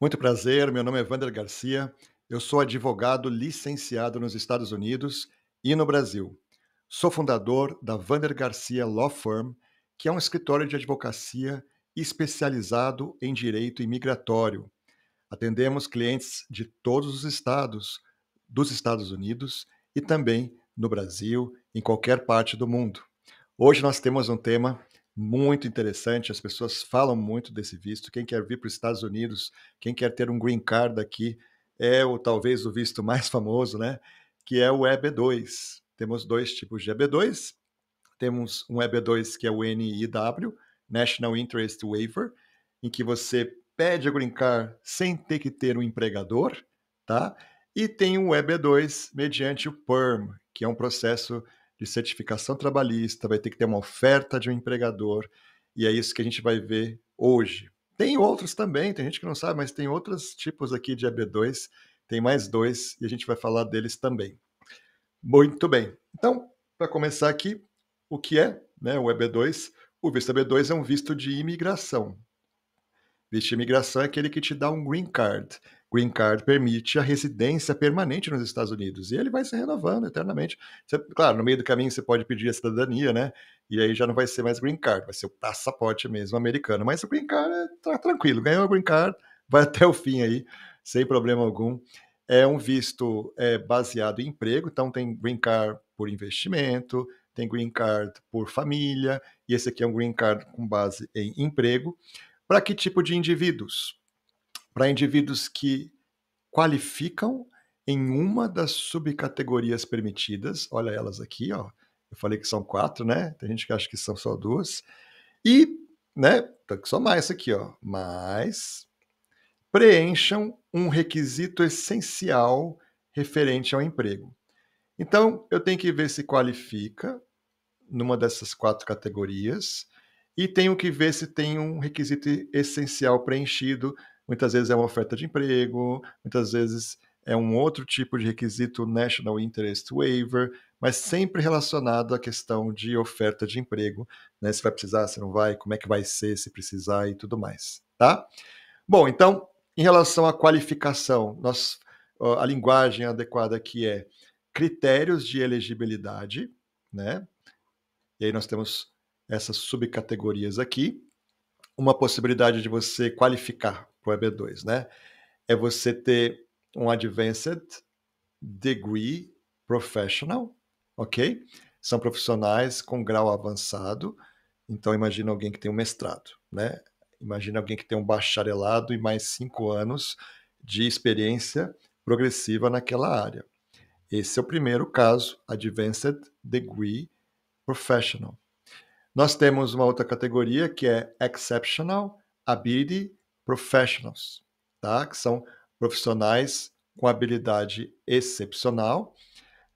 Muito prazer, meu nome é Wander Garcia, eu sou advogado licenciado nos Estados Unidos e no Brasil. Sou fundador da Wander Garcia Law Firm, que é um escritório de advocacia especializado em direito imigratório. Atendemos clientes de todos os estados dos Estados Unidos e também no Brasil, em qualquer parte do mundo. Hoje nós temos um tema muito interessante, as pessoas falam muito desse visto. Quem quer vir para os Estados Unidos, quem quer ter um green card aqui, é o talvez o visto mais famoso, né? Que é o EB2. Temos dois tipos de EB2. Temos um EB2 que é o NIW, National Interest Waiver, em que você pede a green card sem ter que ter um empregador, tá? E tem o EB2 mediante o PERM, que é um processo de certificação trabalhista, vai ter que ter uma oferta de um empregador, e é isso que a gente vai ver hoje. Tem outros também, tem gente que não sabe, mas tem outros tipos aqui de EB2, tem mais dois, e a gente vai falar deles também. Muito bem. Então, para começar aqui, o que é, né, o EB2? O visto EB2 é um visto de imigração. Visto de imigração é aquele que te dá um green card. Green card permite a residência permanente nos Estados Unidos e ele vai se renovando eternamente. Você, claro, no meio do caminho você pode pedir a cidadania, né? E aí já não vai ser mais green card, vai ser o passaporte mesmo americano. Mas o green card tá tranquilo, ganhou o green card, vai até o fim aí, sem problema algum. É um visto baseado em emprego, então tem green card por investimento, tem green card por família, e esse aqui é um green card com base em emprego. Para que tipo de indivíduos? Para indivíduos que qualificam em uma das subcategorias permitidas, olha elas aqui, ó. Eu falei que são 4, né? Tem gente que acha que são só 2. E, né, só mais aqui, ó. Mas preencham um requisito essencial referente ao emprego. Então, eu tenho que ver se qualifica numa dessas 4 categorias e tenho que ver se tem um requisito essencial preenchido. Muitas vezes é uma oferta de emprego, muitas vezes é um outro tipo de requisito National Interest Waiver, mas sempre relacionado à questão de oferta de emprego, né? Se vai precisar, se não vai, como é que vai ser, se precisar e tudo mais, tá? Bom, então, em relação à qualificação, a linguagem adequada aqui é critérios de elegibilidade, né? E aí nós temos essas subcategorias aqui. Uma possibilidade de você qualificar para o EB2, né? É você ter um Advanced Degree Professional, ok? São profissionais com grau avançado. Então imagina alguém que tem um mestrado, né? Imagina alguém que tem um bacharelado e mais 5 anos de experiência progressiva naquela área. Esse é o primeiro caso, Advanced Degree Professional. Nós temos uma outra categoria que é Exceptional Ability Professionals, tá? Que são profissionais com habilidade excepcional.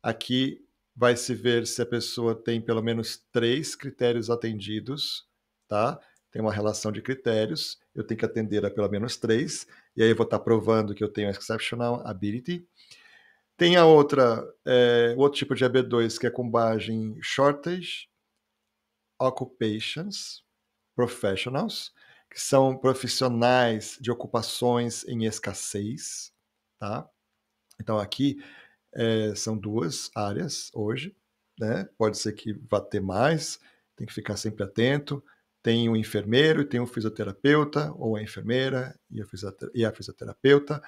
Aqui vai se ver se a pessoa tem pelo menos 3 critérios atendidos, tá? Tem uma relação de critérios, eu tenho que atender a pelo menos 3, e aí eu vou estar provando que eu tenho Exceptional Ability. Tem a outra, outro tipo de EB2 que é com base em Shortage Occupations Professionals, que são profissionais de ocupações em escassez, tá? Então aqui são 2 áreas hoje, né? Pode ser que vá ter mais, tem que ficar sempre atento. Tem o enfermeiro e tem o fisioterapeuta, ou a enfermeira e a fisioterapeuta.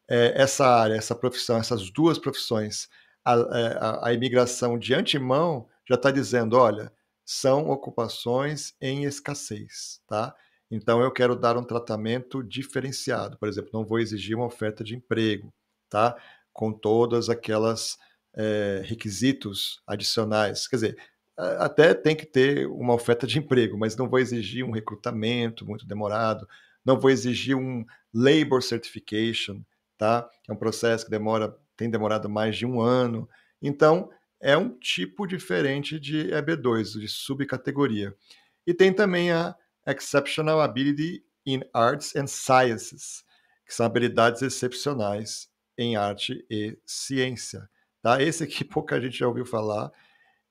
Essa área, essa profissão, essas 2 profissões, a imigração de antemão já está dizendo, olha, são ocupações em escassez, tá? Então eu quero dar um tratamento diferenciado, por exemplo, não vou exigir uma oferta de emprego, tá? Com todas aquelas requisitos adicionais, quer dizer, até tem que ter uma oferta de emprego, mas não vou exigir um recrutamento muito demorado, não vou exigir um labor certification, tá? Que é um processo que tem demorado mais de 1 ano. Então, é um tipo diferente de EB2, de subcategoria. E tem também a Exceptional Ability in Arts and Sciences, que são habilidades excepcionais em arte e ciência. Tá? Esse aqui pouca gente já ouviu falar.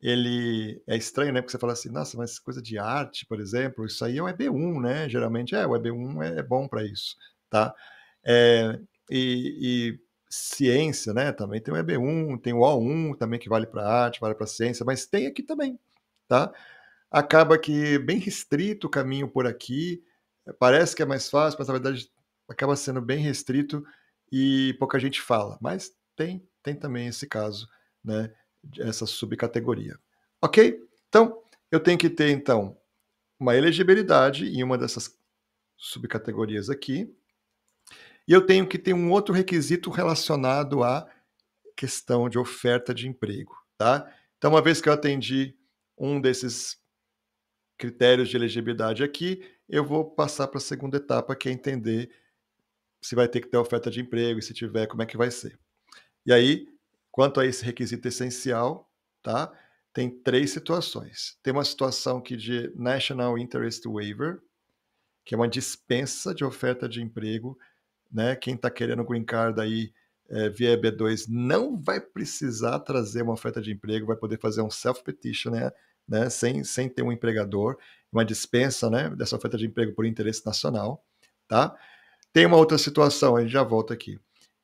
Ele é estranho, né? Porque você fala assim, nossa, mas coisa de arte, por exemplo, isso aí é o EB1, né? Geralmente o EB1 é bom para isso, tá? É, e ciência, né? Também tem o EB1, tem o O1 também que vale para arte, vale para ciência, mas tem aqui também, tá? Acaba que bem restrito o caminho por aqui, parece que é mais fácil, mas na verdade acaba sendo bem restrito e pouca gente fala. Mas tem também esse caso, né? Essa subcategoria. Ok? Então, eu tenho que ter, então, uma elegibilidade em uma dessas subcategorias aqui, e eu tenho que ter um outro requisito relacionado à questão de oferta de emprego, tá? Então, uma vez que eu atendi um desses critérios de elegibilidade aqui, eu vou passar para a segunda etapa, que é entender se vai ter que ter oferta de emprego, e se tiver, como é que vai ser. E aí, quanto a esse requisito essencial, tá? Tem 3 situações. Tem uma situação que de National Interest Waiver, que é uma dispensa de oferta de emprego, né? Quem está querendo green card aí via EB2 não vai precisar trazer uma oferta de emprego, vai poder fazer um self-petition, né? Sem ter um empregador, uma dispensa, né? Dessa oferta de emprego por interesse nacional, tá? Tem uma outra situação, a gente já volta aqui,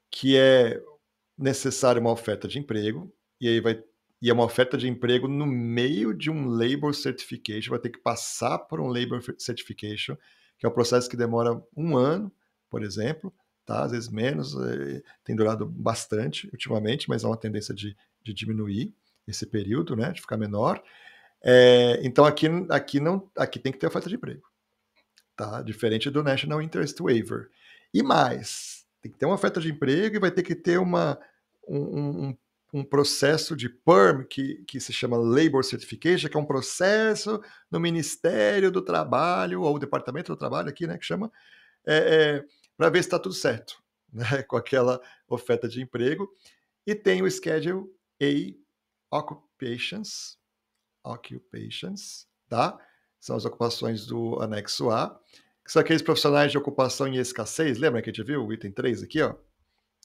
que é necessária uma oferta de emprego, e aí é uma oferta de emprego no meio de um Labor Certification, vai ter que passar por um Labor Certification, que é um processo que demora 1 ano, por exemplo, tá? Às vezes menos, tem durado bastante ultimamente, mas há uma tendência de diminuir esse período, né? De ficar menor. Então aqui tem que ter oferta de emprego, tá? Diferente do National Interest Waiver. E mais, tem que ter uma oferta de emprego e vai ter que ter um processo de PERM, que se chama Labor Certification, que é um processo no Ministério do Trabalho, ou Departamento do Trabalho aqui, né, que chama, para ver se está tudo certo, né, com aquela oferta de emprego. E tem o Schedule A Occupations, tá? São as ocupações do anexo A, que são aqueles profissionais de ocupação em escassez. Lembra que a gente viu o item 3 aqui, ó?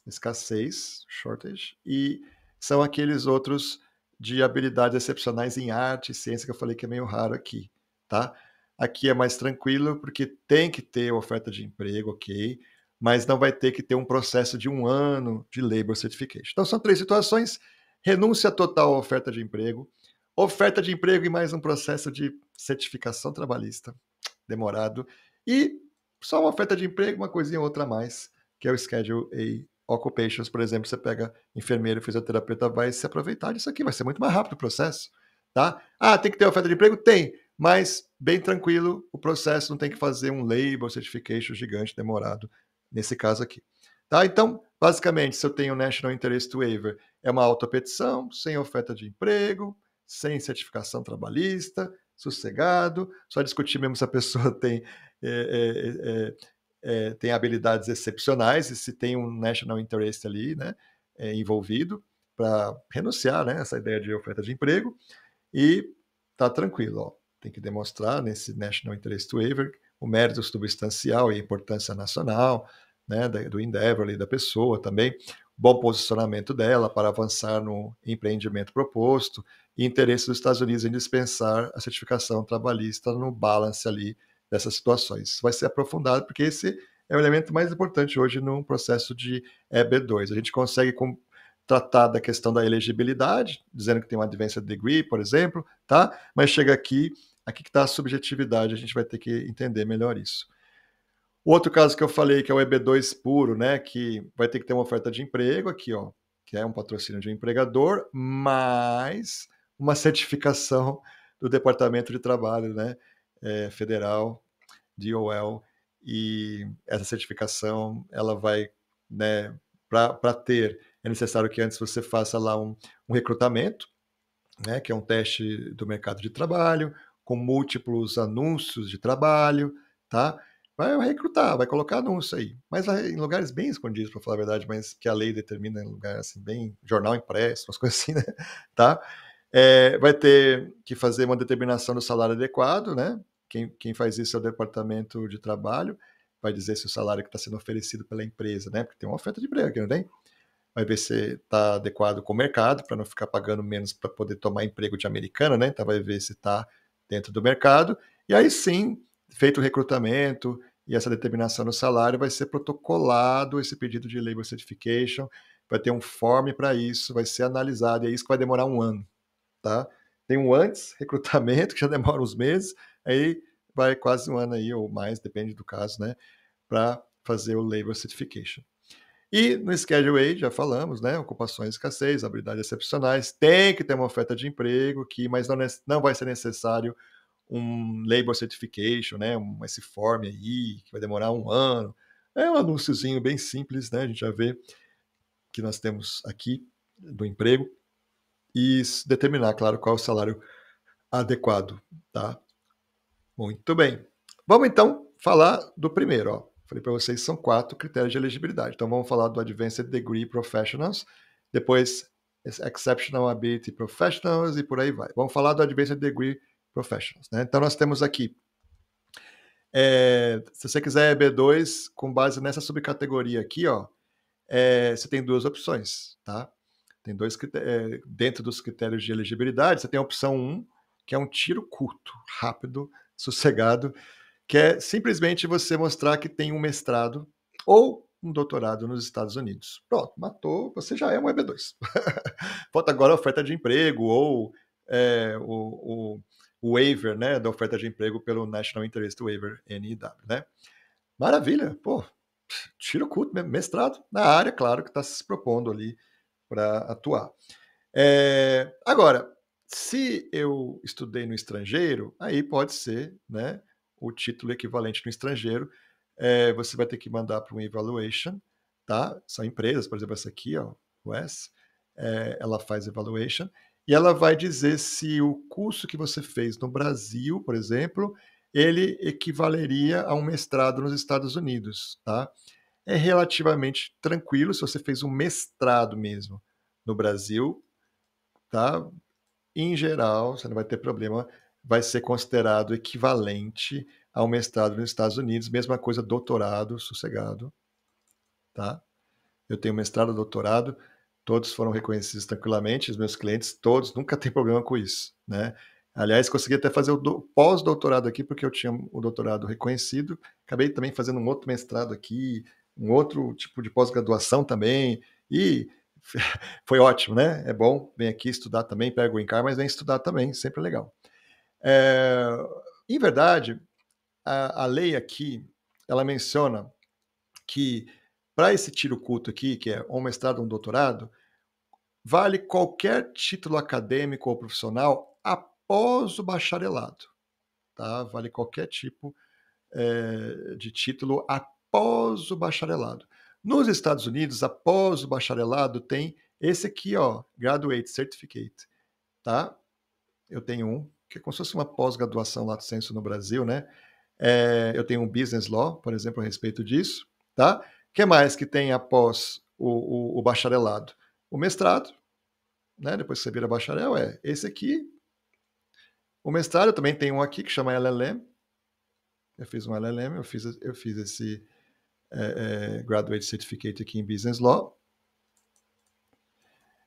Escassez, shortage, e são aqueles outros de habilidades excepcionais em arte e ciência que eu falei que é meio raro aqui, tá? Aqui é mais tranquilo porque tem que ter oferta de emprego, ok, mas não vai ter que ter um processo de 1 ano de labor certification. Então são 3 situações: renúncia total à oferta de emprego e mais um processo de certificação trabalhista demorado, e só uma oferta de emprego, uma coisinha ou outra a mais, que é o Schedule A Occupations. Por exemplo, você pega enfermeiro e fisioterapeuta, vai se aproveitar disso aqui, vai ser muito mais rápido o processo, tá? Ah, tem que ter oferta de emprego? Tem, mas bem tranquilo, o processo não tem que fazer um label certification gigante demorado nesse caso aqui. Tá? Então, basicamente, se eu tenho National Interest Waiver, é uma autopetição, sem oferta de emprego, sem certificação trabalhista, sossegado, só discutir mesmo se a pessoa tem habilidades excepcionais e se tem um national interest ali, né, envolvido, para renunciar, né, essa ideia de oferta de emprego, e tá tranquilo, ó. Tem que demonstrar nesse national interest waiver o mérito substancial e a importância nacional, né, do endeavor ali da pessoa também, bom posicionamento dela para avançar no empreendimento proposto, e interesse dos Estados Unidos em dispensar a certificação trabalhista no balance ali dessas situações. Isso vai ser aprofundado, porque esse é o elemento mais importante hoje no processo de EB2. A gente consegue tratar da questão da elegibilidade, dizendo que tem um advanced degree, por exemplo, tá? Mas chega aqui que está a subjetividade, a gente vai ter que entender melhor isso. O outro caso que eu falei, que é o EB2 puro, né, que vai ter que ter uma oferta de emprego aqui, ó, que é um patrocínio de um empregador, mais uma certificação do Departamento de Trabalho, né, federal, DOL, e essa certificação, ela vai, né, para ter, é necessário que antes você faça lá um recrutamento, né, que é um teste do mercado de trabalho, com múltiplos anúncios de trabalho, tá? Vai recrutar, vai colocar anúncio aí, mas em lugares bem escondidos, para falar a verdade, mas que a lei determina em lugar assim, bem jornal impresso, umas coisas assim, né? Tá? Vai ter que fazer uma determinação do salário adequado, né? Quem faz isso é o Departamento de Trabalho, vai dizer se o salário que está sendo oferecido pela empresa, né? Porque tem uma oferta de emprego aqui, não tem? Vai ver se está adequado com o mercado, para não ficar pagando menos para poder tomar emprego de americana, né? Então vai ver se está dentro do mercado. E aí sim, feito o recrutamento e essa determinação do salário vai ser protocolado, esse pedido de Labor Certification, vai ter um form para isso, vai ser analisado, e é isso que vai demorar 1 ano, tá? Tem um antes, recrutamento, que já demora uns meses, aí vai quase 1 ano aí, ou mais, depende do caso, né, para fazer o Labor Certification. E no Schedule A, já falamos, né, ocupações de escassez, habilidades excepcionais, tem que ter uma oferta de emprego, mas não vai ser necessário um Labor Certification, né, esse form aí, que vai demorar 1 ano. É um anúnciozinho bem simples, né, a gente já vê que nós temos aqui do emprego, e determinar, claro, qual é o salário adequado, tá? Muito bem. Vamos então falar do primeiro, ó. Falei para vocês, são 4 critérios de elegibilidade. Então vamos falar do Advanced Degree Professionals, depois Exceptional Ability Professionals e por aí vai. Vamos falar do Advanced Degree Professionals, né? Então nós temos aqui, se você quiser B2, com base nessa subcategoria aqui, ó, você tem 2 opções, tá? Tem 2 critérios, dentro dos critérios de elegibilidade, você tem a opção 1, que é um tiro curto, rápido, sossegado, que é simplesmente você mostrar que tem um mestrado ou um doutorado nos Estados Unidos. Pronto, matou, você já é um EB2. Falta agora a oferta de emprego ou o waiver, né, da oferta de emprego pelo National Interest Waiver, NIW, né? Maravilha, pô, tiro curto, mestrado na área, claro, que está se propondo ali para atuar. Agora, se eu estudei no estrangeiro, aí pode ser, né, o título equivalente no estrangeiro, você vai ter que mandar para um evaluation, tá? São empresas, por exemplo, essa aqui, ó, US, ela faz evaluation, e ela vai dizer se o curso que você fez no Brasil, por exemplo, ele equivaleria a um mestrado nos Estados Unidos, tá? É relativamente tranquilo se você fez um mestrado mesmo no Brasil, tá? Em geral, você não vai ter problema, vai ser considerado equivalente ao mestrado nos Estados Unidos, mesma coisa, doutorado, sossegado, tá? Eu tenho mestrado, doutorado, todos foram reconhecidos tranquilamente, os meus clientes, todos, nunca tem problema com isso, né? Aliás, consegui até fazer o pós-doutorado aqui, porque eu tinha o doutorado reconhecido, acabei também fazendo um outro mestrado aqui, um outro tipo de pós-graduação também, e foi ótimo, né? É bom, vem aqui estudar também, pega o green card, mas vem estudar também, sempre é legal. Em verdade, a lei aqui, ela menciona que para esse tiro curto aqui, que é um mestrado ou um doutorado, vale qualquer título acadêmico ou profissional após o bacharelado, tá? Vale qualquer tipo de título após o bacharelado. Nos Estados Unidos, após o bacharelado, tem esse aqui, ó, Graduate Certificate, tá? Eu tenho um, que é como se fosse uma pós-graduação lato sensu no Brasil, né? Eu tenho um Business Law, por exemplo, a respeito disso, tá? O que mais que tem após o bacharelado? O mestrado, né? Depois que você vira bacharel, esse aqui. O mestrado, eu também tenho um aqui que chama LLM. Eu fiz um LLM, eu fiz esse Graduate Certificate aqui em Business Law.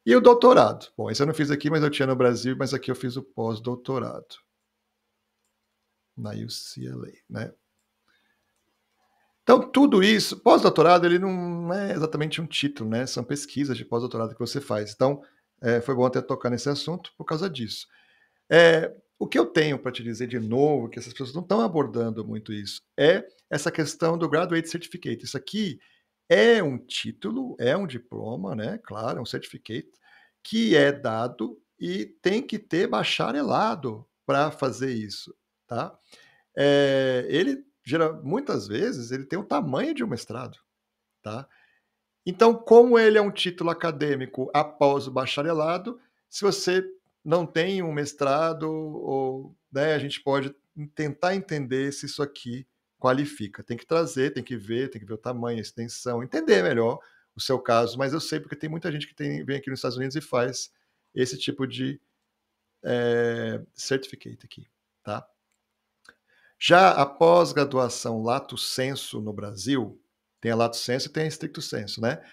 E o doutorado. Bom, esse eu não fiz aqui, mas eu tinha no Brasil, mas aqui eu fiz o pós-doutorado na UCLA, né? Então, tudo isso, pós-doutorado, ele não é exatamente um título, né? São pesquisas de pós-doutorado que você faz. Então, foi bom até tocar nesse assunto por causa disso. O que eu tenho para te dizer de novo, que essas pessoas não estão abordando muito isso, é essa questão do Graduate Certificate. Isso aqui é um título, é um diploma, né? Claro, é um certificate, que é dado e tem que ter bacharelado para fazer isso, tá? Ele muitas vezes ele tem o tamanho de um mestrado, tá? Então, como ele é um título acadêmico após o bacharelado, se você não tem um mestrado, ou, né, a gente pode tentar entender se isso aqui qualifica. Tem que trazer, tem que ver o tamanho, a extensão, entender melhor o seu caso, mas eu sei porque tem muita gente que vem aqui nos Estados Unidos e faz esse tipo de certificate aqui, tá? Já a pós-graduação lato sensu no Brasil, tem a lato sensu e tem a stricto sensu, né?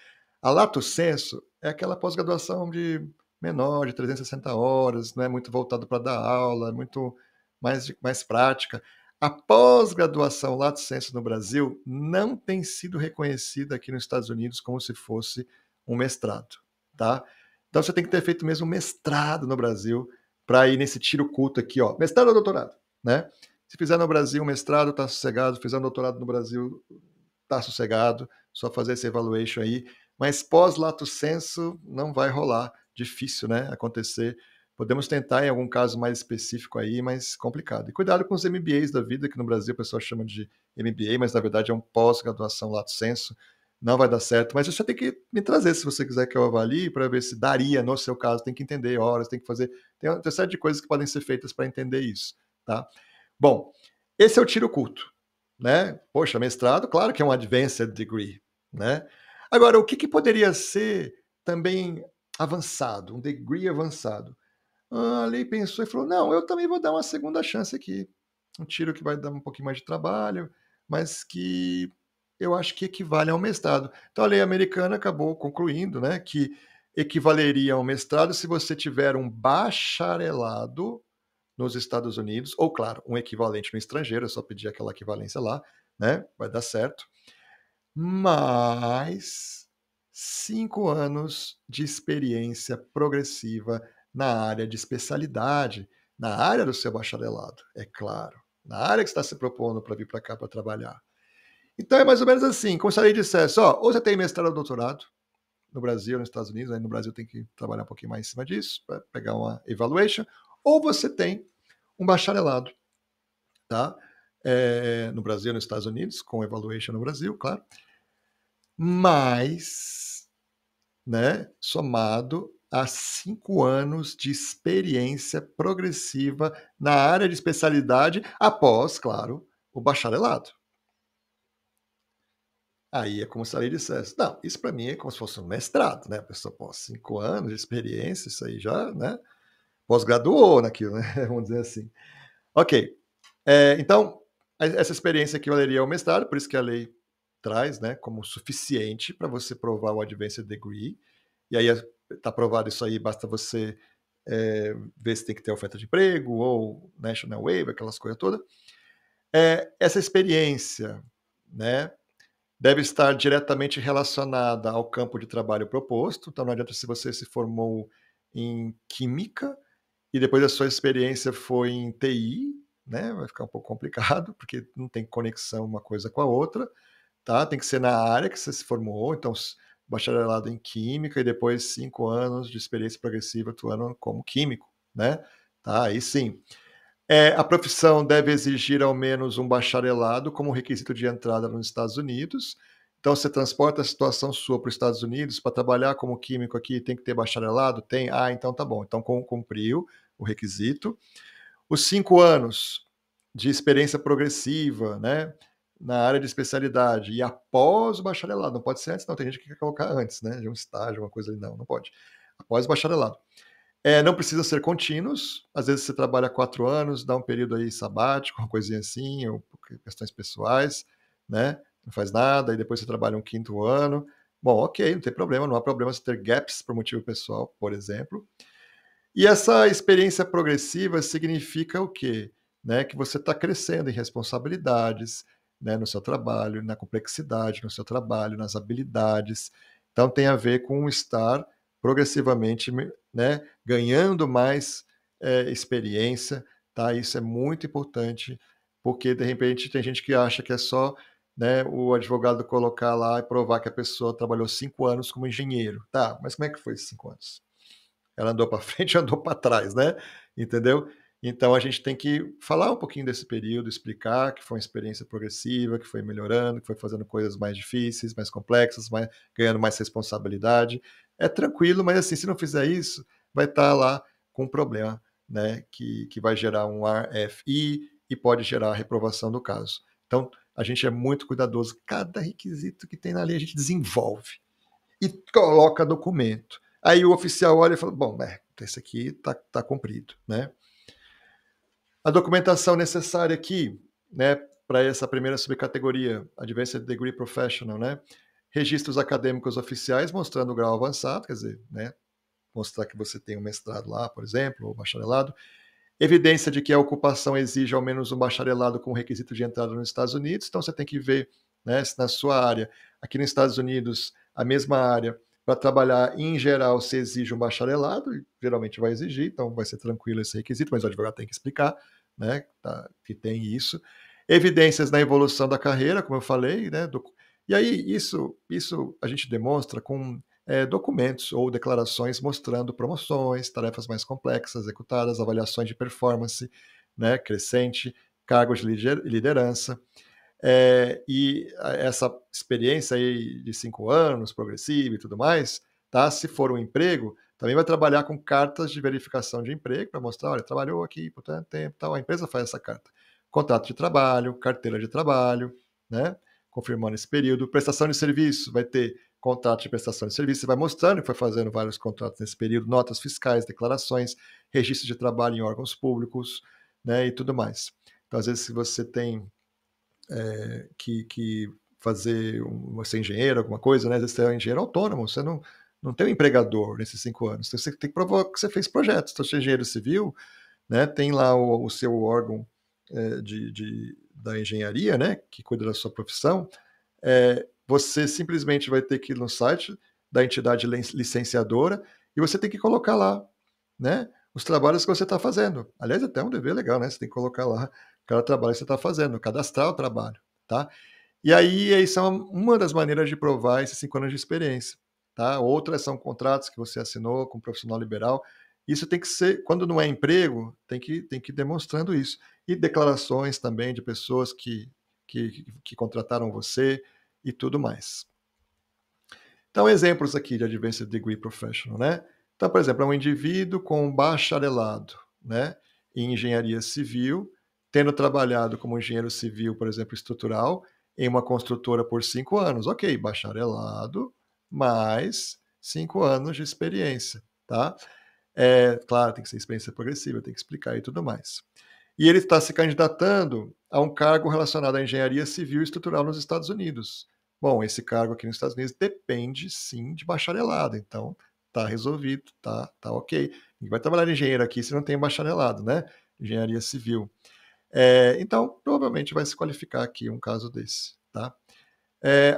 A lato sensu é aquela pós-graduação de menor, de 360 horas, não é muito voltado para dar aula, é muito mais prática. A pós-graduação lato sensu no Brasil não tem sido reconhecida aqui nos Estados Unidos como se fosse um mestrado, tá? Então você tem que ter feito mesmo um mestrado no Brasil para ir nesse tiro culto aqui, ó, mestrado ou doutorado, né? Se fizer no Brasil um mestrado, tá sossegado. Se fizer um doutorado no Brasil, tá sossegado. Só fazer esse evaluation aí. Mas pós-lato sensu não vai rolar. Difícil, né? Acontecer. Podemos tentar em algum caso mais específico aí, mas complicado. E cuidado com os MBAs da vida, que no Brasil o pessoal chama de MBA, mas na verdade é um pós-graduação lato sensu. Não vai dar certo, mas você tem que me trazer se você quiser que eu avalie para ver se daria no seu caso. Tem que entender horas, tem que fazer. Tem uma série de coisas que podem ser feitas para entender isso, tá? Bom, esse é o tiro curto, né? Poxa, mestrado, claro que é um advanced degree, né? Agora, o que poderia ser também avançado, um degree avançado? A lei pensou e falou: não, eu também vou dar uma segunda chance aqui. Um tiro que vai dar um pouquinho mais de trabalho, mas que eu acho que equivale a um mestrado. Então a lei americana acabou concluindo, né, que equivaleria a um mestrado se você tiver um bacharelado nos Estados Unidos, ou claro, um equivalente no estrangeiro, é só pedir aquela equivalência lá, né? Vai dar certo. Mais 5 anos de experiência progressiva na área de especialidade, na área do seu bacharelado, é claro, na área que você está se propondo para vir para cá para trabalhar. Então é mais ou menos assim, como se a lei dissesse, ó, ou você tem mestrado ou doutorado, no Brasil, nos Estados Unidos, aí no Brasil tem que trabalhar um pouquinho mais em cima disso, para pegar uma evaluation, ou você tem um bacharelado, tá? No Brasil, nos Estados Unidos, com evaluation no Brasil, claro, mas, né, somado a 5 anos de experiência progressiva na área de especialidade após, claro, o bacharelado. Aí é como se a lei dissesse, não, isso para mim é como se fosse um mestrado, né? A pessoa, pô, 5 anos de experiência, isso aí já, né? Pós-graduou naquilo, né? Vamos dizer assim. Ok. Então, essa experiência equivaleria ao mestrado, por isso que a lei traz, né, como suficiente para você provar o Advanced Degree. E aí está provado isso aí, basta você ver se tem que ter oferta de emprego ou National Waiver, aquelas coisas todas. Essa experiência, né, deve estar diretamente relacionada ao campo de trabalho proposto. Então, não adianta se você se formou em química e depois a sua experiência foi em TI, né? Vai ficar um pouco complicado, porque não tem conexão uma coisa com a outra, tá? Tem que ser na área que você se formou, então bacharelado em química e depois 5 anos de experiência progressiva atuando como químico, né? Tá? Aí sim. A profissão deve exigir ao menos um bacharelado como requisito de entrada nos Estados Unidos. Então, você transporta a situação sua para os Estados Unidos para trabalhar como químico aqui, tem que ter bacharelado? Tem? Ah, então tá bom. Então cumpriu o requisito. Os 5 anos de experiência progressiva, né, na área de especialidade e após o bacharelado. Não pode ser antes, não. Tem gente que quer colocar antes, né, de um estágio, uma coisa ali. Não, não pode. Após o bacharelado. Não precisa ser contínuos. Às vezes você trabalha 4 anos, dá um período aí sabático, uma coisinha assim, ou questões pessoais, né? Não faz nada, e depois você trabalha um 5º ano. Bom, ok, não tem problema, não há problema você ter gaps por motivo pessoal, por exemplo. E essa experiência progressiva significa o quê? Né? Que você está crescendo em responsabilidades, né, no seu trabalho, na complexidade no seu trabalho, nas habilidades. Então tem a ver com estar progressivamente, né, ganhando mais experiência, tá? Isso é muito importante, porque de repente tem gente que acha que é só, né, o advogado colocar lá e provar que a pessoa trabalhou 5 anos como engenheiro. Tá, mas como é que foi esses 5 anos? Ela andou para frente, andou para trás, né? Entendeu? Então a gente tem que falar um pouquinho desse período, explicar que foi uma experiência progressiva, que foi melhorando, que foi fazendo coisas mais difíceis, mais complexas, ganhando mais responsabilidade. É tranquilo, mas assim, se não fizer isso, vai estar lá com um problema, né? Que vai gerar um RFI e pode gerar a reprovação do caso. Então a gente é muito cuidadoso. Cada requisito que tem na lei a gente desenvolve e coloca documento. Aí o oficial olha e fala, bom, esse aqui tá cumprido, né? A documentação necessária aqui, né, para essa primeira subcategoria, Advanced Degree Professional, né? Registros acadêmicos oficiais mostrando o grau avançado, quer dizer, né, mostrar que você tem um mestrado lá, por exemplo, ou bacharelado. Evidência de que a ocupação exige ao menos um bacharelado com requisito de entrada nos Estados Unidos, então você tem que ver, né, se na sua área, aqui nos Estados Unidos, a mesma área, para trabalhar, em geral, se exige um bacharelado, e geralmente vai exigir, então vai ser tranquilo esse requisito, mas o advogado tem que explicar, né, que tem isso. Evidências na evolução da carreira, como eu falei, né, e aí isso a gente demonstra com documentos ou declarações mostrando promoções, tarefas mais complexas executadas, avaliações de performance, né, crescente, cargos de liderança. Essa experiência aí de 5 anos, progressiva e tudo mais, tá? Se for um emprego, também vai trabalhar com cartas de verificação de emprego para mostrar, olha, trabalhou aqui por tanto tempo, tal. A empresa faz essa carta. Contrato de trabalho, carteira de trabalho, né? Confirmando esse período. Prestação de serviço, vai ter contrato de prestação de serviço, você vai mostrando que foi fazendo vários contratos nesse período, notas fiscais, declarações, registro de trabalho em órgãos públicos, né? E tudo mais. Então, às vezes, se você tem que fazer ser engenheiro, alguma coisa, né? Às vezes você é um engenheiro autônomo, você não tem um empregador nesses 5 anos. Então, você tem que provar que você fez projetos. Então, você é engenheiro civil, né? Tem lá o seu órgão da engenharia, né? Que cuida da sua profissão. Você simplesmente vai ter que ir no site da entidade licenciadora e você tem que colocar lá, né? Os trabalhos que você está fazendo. Aliás, até um dever legal, né? Você tem que colocar lá cada trabalho que você está fazendo, cadastrar o trabalho, tá? E aí são uma das maneiras de provar esses 5 anos de experiência, tá? Outras são contratos que você assinou com um profissional liberal. Isso tem que ser, quando não é emprego, tem que ir demonstrando isso. E declarações também de pessoas que contrataram você e tudo mais. Então, exemplos aqui de Advanced Degree Professional, né? Então, por exemplo, é um indivíduo com bacharelado, né, em engenharia civil, tendo trabalhado como engenheiro civil, por exemplo, estrutural, em uma construtora por 5 anos. Ok, bacharelado, mais 5 anos de experiência, tá? Claro, tem que ser experiência progressiva, tem que explicar e tudo mais. E ele está se candidatando a um cargo relacionado à engenharia civil e estrutural nos Estados Unidos. Bom, esse cargo aqui nos Estados Unidos depende sim de bacharelado, então tá resolvido, tá ok. Ninguém vai trabalhar de engenheiro aqui se não tem bacharelado, né? Engenharia civil. Então, provavelmente vai se qualificar aqui um caso desse, tá?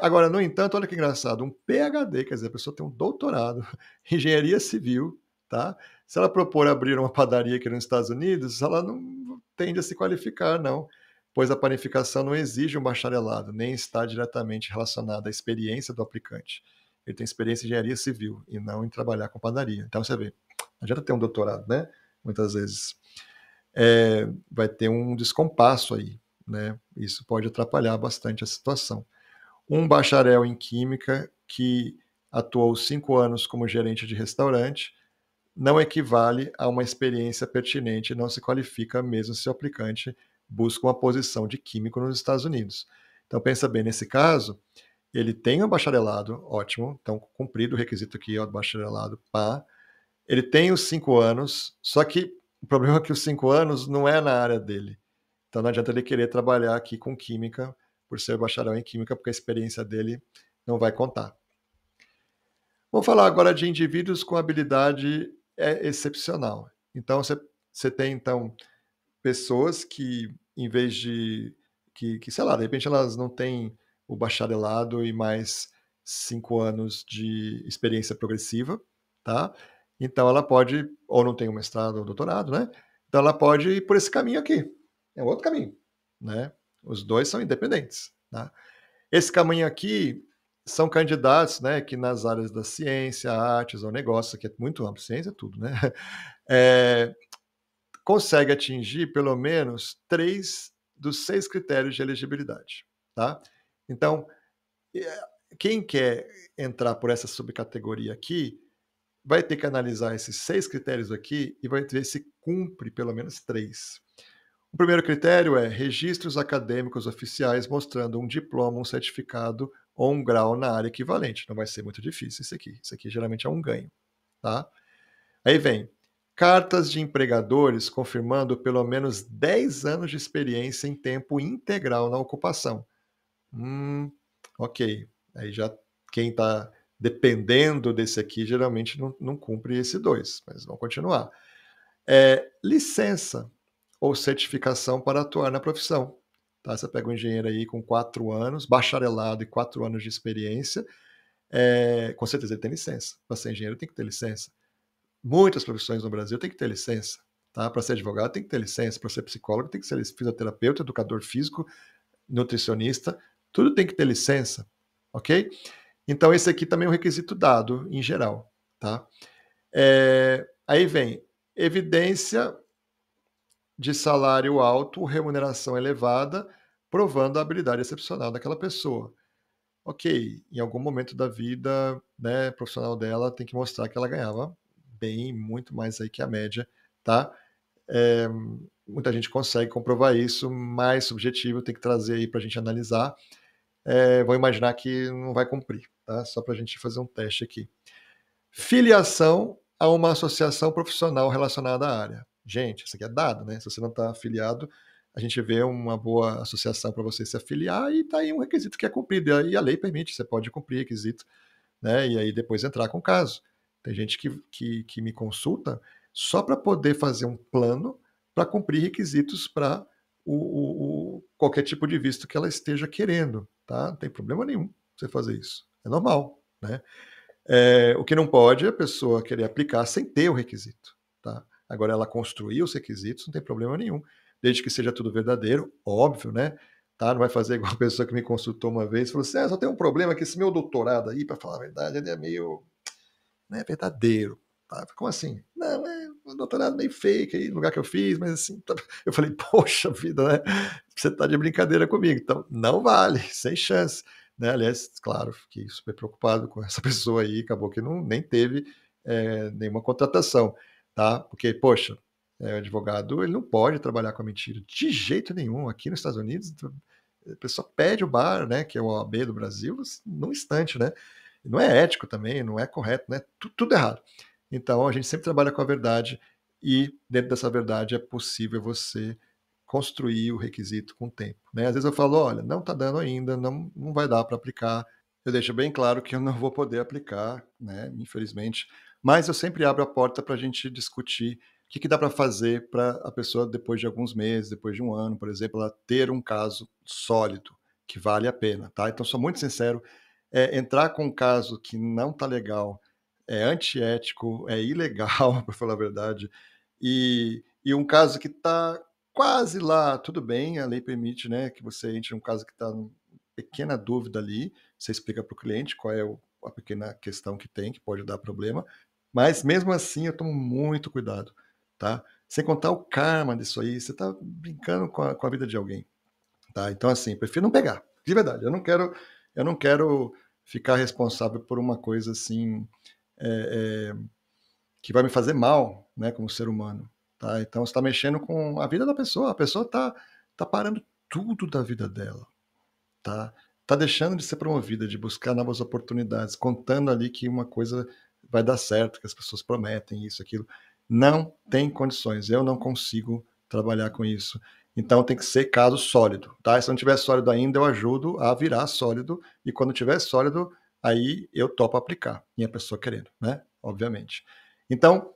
Agora, no entanto, olha que engraçado, um PhD, quer dizer, a pessoa tem um doutorado em engenharia civil, tá? Se ela propor abrir uma padaria aqui nos Estados Unidos, ela não tende a se qualificar, não, pois a panificação não exige um bacharelado, nem está diretamente relacionada à experiência do aplicante. Ele tem experiência em engenharia civil e não em trabalhar com padaria. Então, você vê, não adianta ter um doutorado, né? Muitas vezes. Vai ter um descompasso aí, né? Isso pode atrapalhar bastante a situação. Um bacharel em química que atuou 5 anos como gerente de restaurante não equivale a uma experiência pertinente e não se qualifica mesmo se o aplicante busca uma posição de químico nos Estados Unidos. Então pensa bem, nesse caso, ele tem um bacharelado, ótimo, então cumprido o requisito aqui, ó, do bacharelado, pá. Ele tem os 5 anos, só que o problema é que os 5 anos não é na área dele. Então não adianta ele querer trabalhar aqui com química, por ser bacharel em química, porque a experiência dele não vai contar. Vamos falar agora de indivíduos com habilidade excepcional. Então você tem então pessoas que, em vez de sei lá, de repente elas não têm o bacharelado e mais 5 anos de experiência progressiva, tá? Então ela pode, ou não tem um mestrado ou doutorado, né? Então ela pode ir por esse caminho aqui. É um outro caminho, né? Os dois são independentes, tá? Esse caminho aqui são candidatos, né, que nas áreas da ciência, artes ou negócio, que é muito amplo, ciência é tudo, né? Consegue atingir pelo menos 3 dos 6 critérios de elegibilidade, tá? Então, quem quer entrar por essa subcategoria aqui, vai ter que analisar esses 6 critérios aqui e vai ver se cumpre pelo menos 3. O primeiro critério é registros acadêmicos oficiais mostrando um diploma, um certificado ou um grau na área equivalente. Não vai ser muito difícil isso aqui. Isso aqui geralmente é um ganho, tá? Aí vem cartas de empregadores confirmando pelo menos 10 anos de experiência em tempo integral na ocupação. Ok. Aí já quem está dependendo desse aqui geralmente não cumpre esse 2, mas vamos continuar. Licença ou certificação para atuar na profissão. Tá? Você pega um engenheiro aí com 4 anos, bacharelado e 4 anos de experiência, com certeza ele tem licença. Para ser engenheiro tem que ter licença. Muitas profissões no Brasil tem que ter licença. Tá? Para ser advogado tem que ter licença, para ser psicólogo tem que ser fisioterapeuta, educador físico, nutricionista, tudo tem que ter licença, ok? Então esse aqui também é um requisito dado em geral, tá? Aí vem evidência de salário alto, remuneração elevada, provando a habilidade excepcional daquela pessoa. Ok, em algum momento da vida, né, profissional dela tem que mostrar que ela ganhava bem, muito mais aí que a média, tá? É, muita gente consegue comprovar isso, mais subjetivo, tem que trazer aí para a gente analisar. Vou imaginar que não vai cumprir, tá? Só para a gente fazer um teste aqui. Filiação a uma associação profissional relacionada à área. Gente, isso aqui é dado, né? Se você não está afiliado, a gente vê uma boa associação para você se afiliar e está aí um requisito que é cumprido. E a lei permite, você pode cumprir requisito, né? E aí depois entrar com o caso. Tem gente que me consulta só para poder fazer um plano para cumprir requisitos para qualquer tipo de visto que ela esteja querendo, tá? Não tem problema nenhum você fazer isso. É normal, né? O que não pode é a pessoa querer aplicar sem ter o requisito, tá? Agora, ela construir os requisitos não tem problema nenhum, desde que seja tudo verdadeiro, óbvio, né? Tá? Não vai fazer igual a pessoa que me consultou uma vez e falou assim: só tem um problema que esse meu doutorado aí, para falar a verdade, ele é meio, não é verdadeiro. Tá? Como assim? Não, é um doutorado meio fake aí, no lugar que eu fiz, mas assim. Tá... Eu falei, poxa vida, né? Você tá de brincadeira comigo. Então, não vale, sem chance. Né? Aliás, claro, fiquei super preocupado com essa pessoa aí, acabou que nem teve nenhuma contratação, tá? Porque, poxa, o advogado ele não pode trabalhar com a mentira de jeito nenhum. Aqui nos Estados Unidos, a pessoa pede o bar, né, que é o OAB do Brasil, num instante, né? Não é ético também, não é correto, né? Tudo errado. Então, a gente sempre trabalha com a verdade e dentro dessa verdade é possível você construir o requisito com o tempo. Né? Às vezes eu falo, olha, não está dando ainda, não vai dar para aplicar. Eu deixo bem claro que eu não vou poder aplicar, né? Infelizmente, mas eu sempre abro a porta para a gente discutir o que dá para fazer para a pessoa, depois de alguns meses, depois de um ano, por exemplo, ela ter um caso sólido, que vale a pena. Tá? Então, sou muito sincero, entrar com um caso que não está legal, é antiético, é ilegal, para falar a verdade, e um caso que está quase lá, tudo bem, a lei permite, né, que você entre um caso que está em pequena dúvida ali, você explica para o cliente qual é a pequena questão que tem, que pode dar problema, mas mesmo assim eu tomo muito cuidado, tá? Sem contar o karma disso aí, você está brincando com a vida de alguém, tá? Então assim, prefiro não pegar, de verdade, eu não quero ficar responsável por uma coisa assim, que vai me fazer mal, né, como ser humano. Tá? Então você está mexendo com a vida da pessoa, a pessoa tá parando tudo da vida dela. Tá deixando de ser promovida, de buscar novas oportunidades, contando ali que uma coisa vai dar certo, que as pessoas prometem isso, aquilo. Não tem condições, eu não consigo trabalhar com isso. Então tem que ser caso sólido. Tá? Se não tiver sólido ainda, eu ajudo a virar sólido, e quando tiver sólido, aí eu topo aplicar, minha pessoa querendo, né? Obviamente. Então,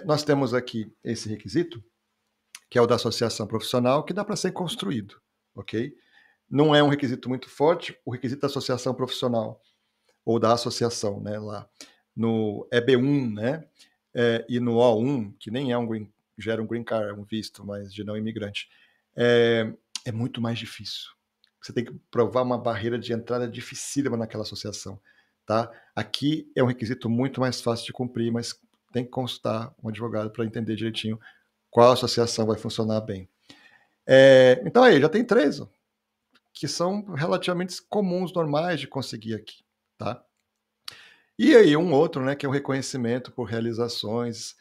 nós temos aqui esse requisito, que é o da associação profissional, que dá para ser construído, ok? Não é um requisito muito forte, o requisito da associação profissional, ou da associação, né, lá no EB1, né, e no O1, que nem é gera um green card, é um visto, mas de não imigrante, é muito mais difícil. Você tem que provar uma barreira de entrada dificílima naquela associação, tá? Aqui é um requisito muito mais fácil de cumprir, mas tem que consultar um advogado para entender direitinho qual associação vai funcionar bem. Então aí, já tem 3, ó, que são relativamente comuns, normais de conseguir aqui, tá? E aí um outro, né, que é o reconhecimento por realizações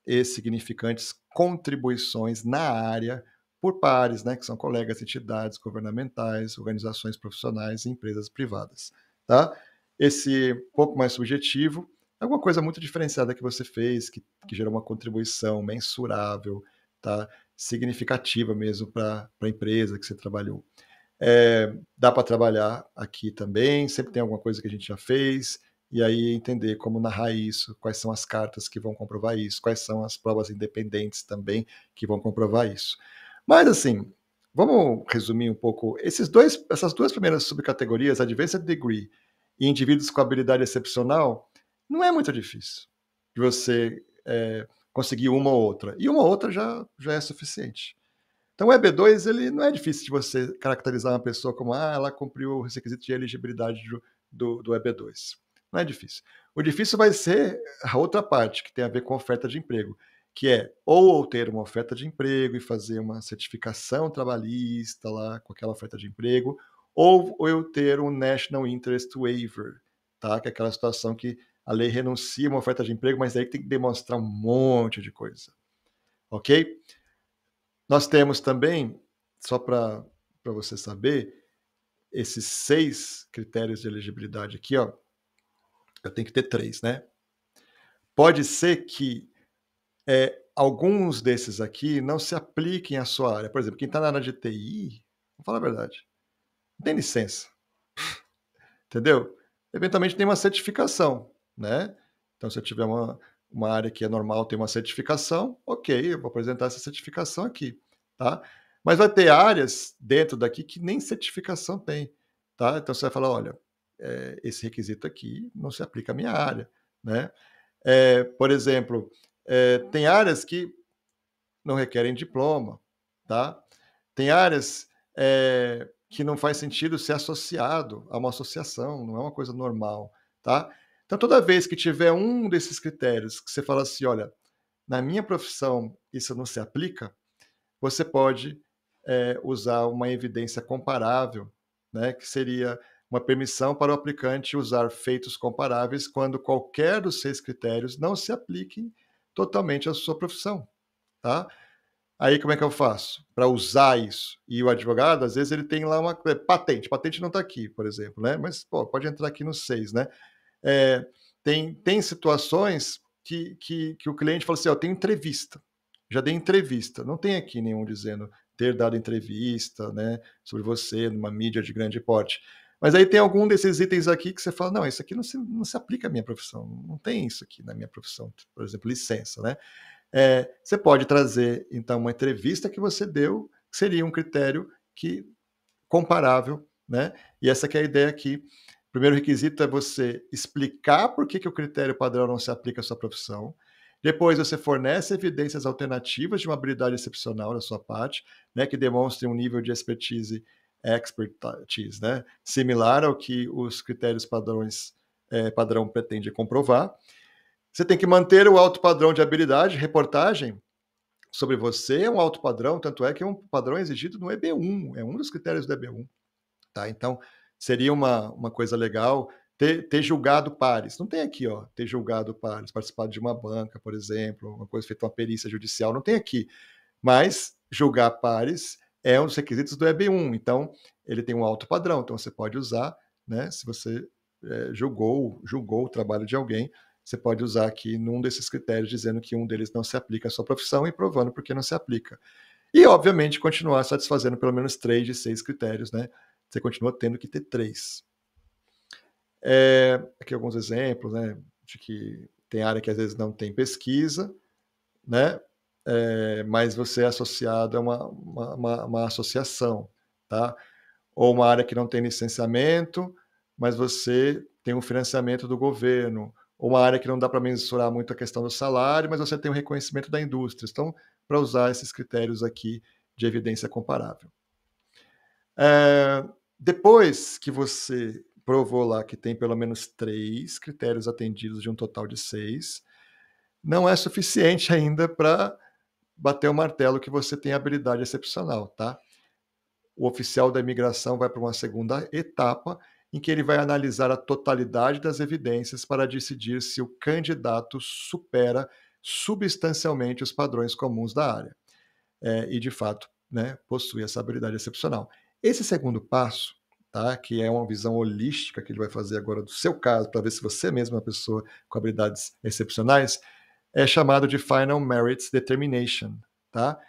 e significantes contribuições na área por pares, né, que são colegas, entidades governamentais, organizações profissionais e empresas privadas, tá? Esse pouco mais subjetivo, alguma coisa muito diferenciada que você fez, que gerou uma contribuição mensurável, tá? Significativa mesmo para a empresa que você trabalhou. Dá para trabalhar aqui também, sempre tem alguma coisa que a gente já fez, e aí entender como narrar isso, quais são as cartas que vão comprovar isso, quais são as provas independentes também que vão comprovar isso. Mas assim, vamos resumir um pouco essas duas primeiras subcategorias, Advanced Degree e indivíduos com habilidade excepcional, não é muito difícil de você conseguir uma ou outra. E uma ou outra já é suficiente. Então, o EB2 ele não é difícil de você caracterizar uma pessoa como ela cumpriu os requisitos de elegibilidade do EB2. Não é difícil. O difícil vai ser a outra parte, que tem a ver com oferta de emprego, que é ou ter uma oferta de emprego e fazer uma certificação trabalhista lá com aquela oferta de emprego, ou eu ter um National Interest Waiver, tá? Que é aquela situação que a lei renuncia a uma oferta de emprego, mas aí tem que demonstrar um monte de coisa. Ok? Nós temos também, só para você saber, esses 6 critérios de elegibilidade aqui, ó, eu tenho que ter 3, né? Pode ser que alguns desses aqui não se apliquem à sua área. Por exemplo, quem está na área de TI, vou falar a verdade, não tem licença, entendeu? Eventualmente tem uma certificação, né? Então, se eu tiver uma área que é normal, tem uma certificação, ok, eu vou apresentar essa certificação aqui, tá? Mas vai ter áreas dentro daqui que nem certificação tem, tá? Então, você vai falar, olha, esse requisito aqui não se aplica à minha área, né? Por exemplo, tem áreas que não requerem diploma, tá? Tem áreas que não faz sentido ser associado a uma associação, não é uma coisa normal, tá? Então, toda vez que tiver um desses critérios que você fala assim, olha, na minha profissão isso não se aplica, você pode usar uma evidência comparável, né, que seria uma permissão para o aplicante usar feitos comparáveis quando qualquer dos 6 critérios não se apliquem totalmente à sua profissão, tá? Aí como é que eu faço para usar isso? E o advogado, às vezes, ele tem lá uma patente não está aqui, por exemplo, né? Mas pode entrar aqui no 6, né? Tem situações que o cliente fala assim, eu tenho entrevista, já dei entrevista, não tem aqui nenhum dizendo ter dado entrevista, né, sobre você numa mídia de grande porte. Mas aí tem algum desses itens aqui que você fala, não, isso aqui não se aplica à minha profissão, não tem isso aqui na minha profissão, por exemplo, licença, né? Você pode trazer, então, uma entrevista que você deu, que seria um critério comparável, né? E essa que é a ideia aqui. O primeiro requisito é você explicar por que o critério padrão não se aplica à sua profissão. Depois você fornece evidências alternativas de uma habilidade excepcional da sua parte, né, que demonstre um nível de expertise, né, similar ao que os critérios padrão pretende comprovar. Você tem que manter o alto padrão de habilidade, reportagem sobre você é um alto padrão, tanto é que é um padrão exigido no EB1, é um dos critérios do EB1. Tá? Então, seria uma coisa legal ter julgado pares. Não tem aqui, ó, ter julgado pares, participado de uma banca, por exemplo, uma coisa feita uma perícia judicial, não tem aqui. Mas julgar pares é um dos requisitos do EB1, então ele tem um alto padrão, então você pode usar, né, se você julgou o trabalho de alguém, você pode usar aqui num desses critérios dizendo que um deles não se aplica à sua profissão e provando por que não se aplica. E, obviamente, continuar satisfazendo pelo menos 3 de 6 critérios, né? Você continua tendo que ter 3. Aqui alguns exemplos, né? De que tem área que às vezes não tem pesquisa, né? Mas você é associado a uma associação, tá? Ou uma área que não tem licenciamento, mas você tem um financiamento do governo, ou uma área que não dá para mensurar muito a questão do salário, mas você tem um reconhecimento da indústria. Então, para usar esses critérios aqui de evidência comparável. Depois que você provou lá que tem pelo menos 3 critérios atendidos de um total de 6, não é suficiente ainda para bater o martelo que você tem habilidade excepcional, tá? O oficial da imigração vai para uma segunda etapa, em que ele vai analisar a totalidade das evidências para decidir se o candidato supera substancialmente os padrões comuns da área. E, de fato, né, possui essa habilidade excepcional. Esse segundo passo, tá, que é uma visão holística que ele vai fazer agora do seu caso, para ver se você mesmo é uma pessoa com habilidades excepcionais, é chamado de Final Merits Determination. Tá?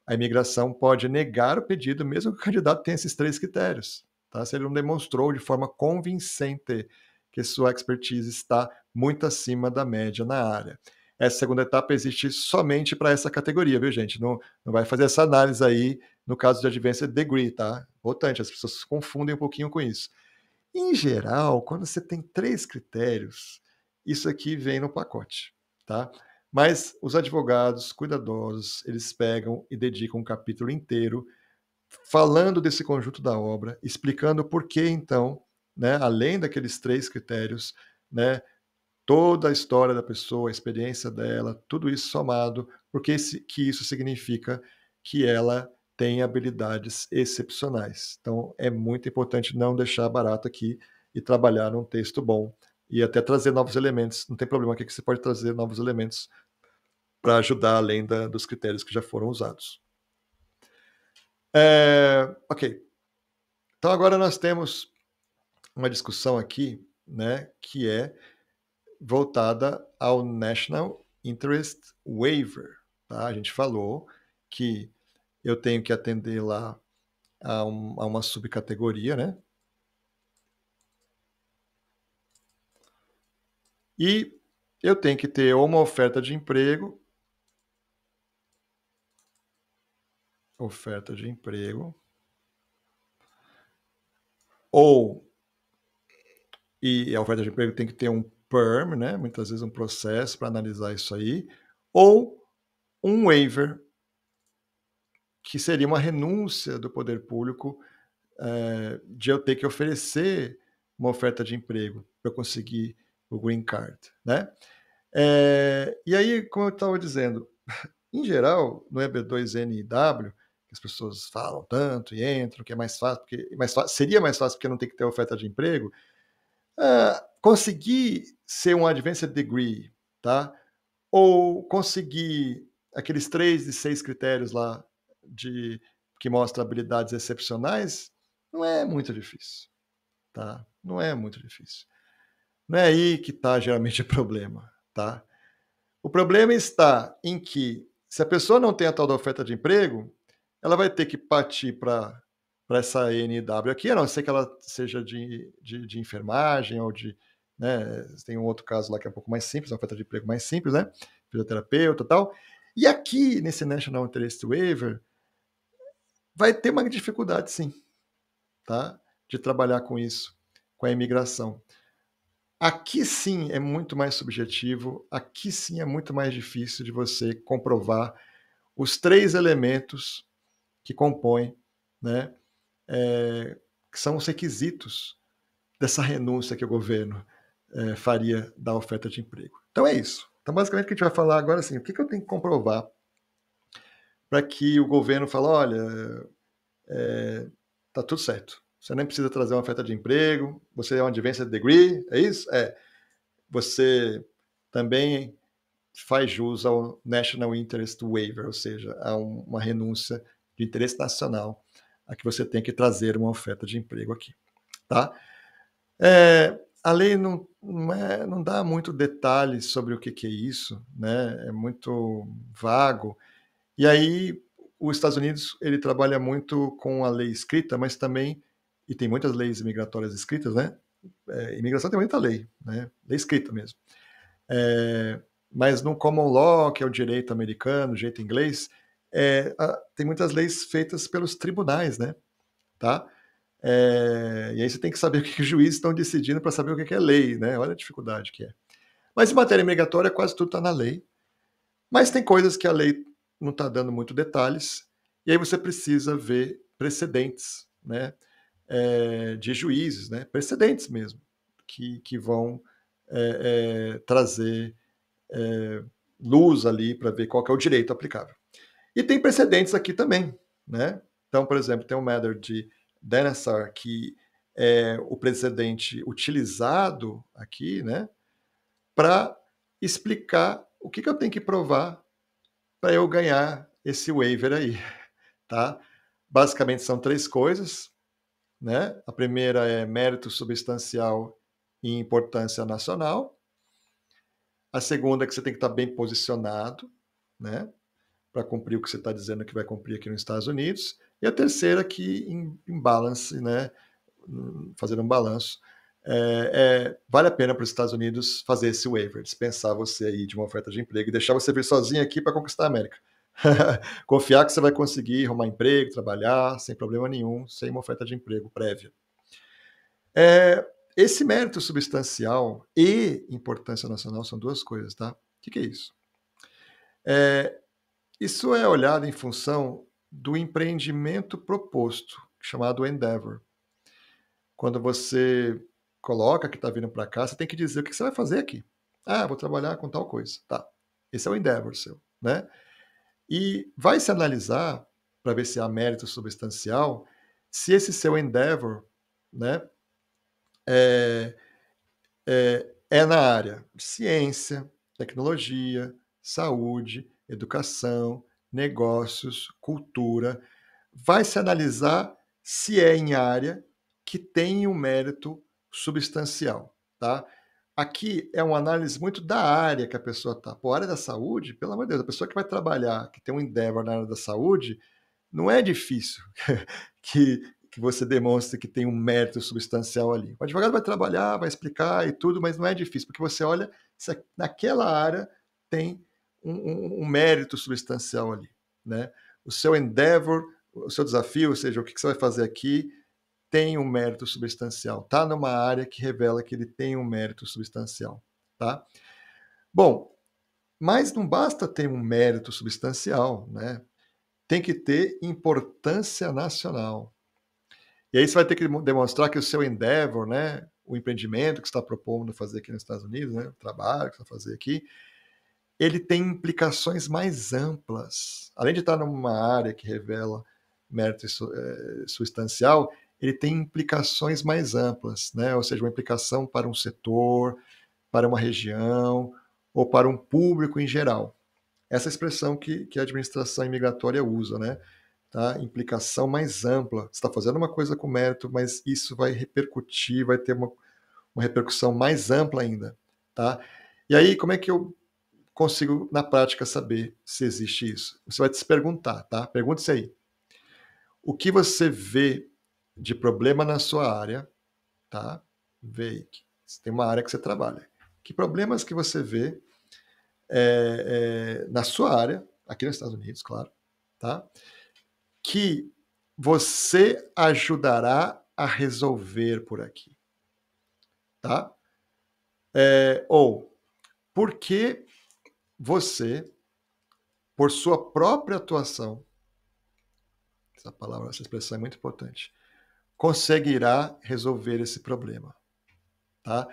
A imigração pode negar o pedido mesmo que o candidato tenha esses 3 critérios, tá? Se ele não demonstrou de forma convincente que sua expertise está muito acima da média na área. Essa segunda etapa existe somente para essa categoria, viu, gente? Não vai fazer essa análise aí no caso de Advanced Degree, tá? Importante, as pessoas se confundem um pouquinho com isso. Em geral, quando você tem 3 critérios, isso aqui vem no pacote, tá? Mas os advogados cuidadosos, eles pegam e dedicam um capítulo inteiro falando desse conjunto da obra, explicando por que então, né, além daqueles 3 critérios, né, toda a história da pessoa, a experiência dela, tudo isso somado, porque que isso significa que ela tem habilidades excepcionais. Então, é muito importante não deixar barato aqui e trabalhar num texto bom e até trazer novos elementos. Não tem problema aqui que você pode trazer novos elementos para ajudar além dos critérios que já foram usados. Ok. Então, agora nós temos uma discussão aqui, né, que é voltada ao National Interest Waiver. Tá? A gente falou que eu tenho que atender lá a uma subcategoria, né? E eu tenho que ter uma oferta de emprego, ou e a oferta de emprego tem que ter um perm, né? Muitas vezes um processo para analisar isso aí, ou um waiver, que seria uma renúncia do poder público de eu ter que oferecer uma oferta de emprego para eu conseguir o green card, né? E aí, como eu estava dizendo, em geral, no EB2NW, que as pessoas falam tanto e entram, que é mais fácil, seria mais fácil porque não tem que ter oferta de emprego, conseguir ser um advanced degree, tá? Ou conseguir aqueles 3 de 6 critérios lá que mostram habilidades excepcionais, não é muito difícil, tá? Não é muito difícil. Não é aí que está geralmente o problema, tá? O problema está em que, se a pessoa não tem a tal da oferta de emprego, ela vai ter que partir para essa NW aqui, a não ser que ela seja de enfermagem ou de. Né, tem um outro caso lá que é um pouco mais simples, uma oferta de emprego mais simples, né? Fisioterapeuta e tal. E aqui, nesse National Interest Waiver, vai ter uma dificuldade, sim, tá? De trabalhar com isso, com a imigração. Aqui sim é muito mais subjetivo, aqui sim é muito mais difícil de você comprovar os 3 elementos que compõem, né, que são os requisitos dessa renúncia que o governo faria da oferta de emprego. Então é isso. Então, basicamente, o que a gente vai falar agora é assim, o que eu tenho que comprovar para que o governo fale, olha, tá tudo certo. Você nem precisa trazer uma oferta de emprego, você é um advanced degree, é isso? Você também faz jus ao National Interest Waiver, ou seja, a uma renúncia de interesse nacional a que você tem que trazer uma oferta de emprego aqui. Tá? A lei não dá muito detalhes sobre o que é isso, né? É muito vago. E aí, os Estados Unidos ele trabalha muito com a lei escrita, mas também, e tem muitas leis imigratórias escritas, né? Imigração tem muita lei, né? Lei escrita mesmo. Mas no common law, que é o direito americano, o direito inglês, tem muitas leis feitas pelos tribunais, né? Tá? E aí você tem que saber o que os juízes estão decidindo para saber o que é lei, né? Olha a dificuldade que é. Mas em matéria migratória, quase tudo está na lei. Mas tem coisas que a lei não está dando muito detalhes, e aí você precisa ver precedentes, né? De juízes, né? Precedentes mesmo, que vão trazer luz ali para ver qual que é o direito aplicável. E tem precedentes aqui também, né? Então, por exemplo, tem o matter de Denasar, que é o precedente utilizado aqui, né, para explicar o que eu tenho que provar para eu ganhar esse waiver aí, tá? Basicamente são 3 coisas, né? A primeira é mérito substancial e importância nacional. A segunda é que você tem que estar bem posicionado, né? Para cumprir o que você está dizendo que vai cumprir aqui nos Estados Unidos. E a terceira que em balance, né? Fazer um balanço, Vale a pena para os Estados Unidos fazer esse waiver, dispensar você aí de uma oferta de emprego e deixar você vir sozinho aqui para conquistar a América. Confiar que você vai conseguir arrumar emprego, trabalhar, sem problema nenhum, sem uma oferta de emprego prévia. Esse mérito substancial e importância nacional são duas coisas, tá? O que é isso? Isso é olhado em função do empreendimento proposto, chamado endeavor. Quando você coloca que está vindo para cá, você tem que dizer o que você vai fazer aqui. Ah, vou trabalhar com tal coisa. Tá. Esse é o endeavor seu, né? E vai se analisar, para ver se há mérito substancial, se esse seu endeavor, né, é na área de ciência, tecnologia, saúde, educação, negócios, cultura. Vai se analisar se é em área que tem um mérito substancial, tá? Aqui é uma análise muito da área que a pessoa está. Pô, a área da saúde, pelo amor de Deus, a pessoa que vai trabalhar, que tem um endeavor na área da saúde, não é difícil que você demonstre que tem um mérito substancial ali. O advogado vai trabalhar, vai explicar e tudo, mas não é difícil, porque você olha se naquela área tem um mérito substancial ali, né? O seu endeavor, o seu desafio, ou seja, o que você vai fazer aqui, tem um mérito substancial. Está numa área que revela que ele tem um mérito substancial, tá? Bom, mas não basta ter um mérito substancial, né? Tem que ter importância nacional. E aí você vai ter que demonstrar que o seu endeavor, né, o empreendimento que você está propondo fazer aqui nos Estados Unidos, né, o trabalho que você vai fazer aqui, ele tem implicações mais amplas. Além de estar numa área que revela mérito substancial, ele tem implicações mais amplas, né? Ou seja, uma implicação para um setor, para uma região ou para um público em geral. Essa expressão que a administração imigratória usa, né? Tá? Implicação mais ampla. Você está fazendo uma coisa com mérito, mas isso vai repercutir, vai ter uma repercussão mais ampla ainda. Tá? E aí, como é que eu consigo, na prática, saber se existe isso? Você vai se perguntar, tá? Pergunte-se aí. O que você vê de problema na sua área, tá? Vê aí. Você tem uma área que você trabalha. Que problemas que você vê na sua área, aqui nos Estados Unidos, claro, tá? Que você ajudará a resolver por aqui, tá? Ou por que você, por sua própria atuação, essa expressão é muito importante, conseguirá resolver esse problema, tá?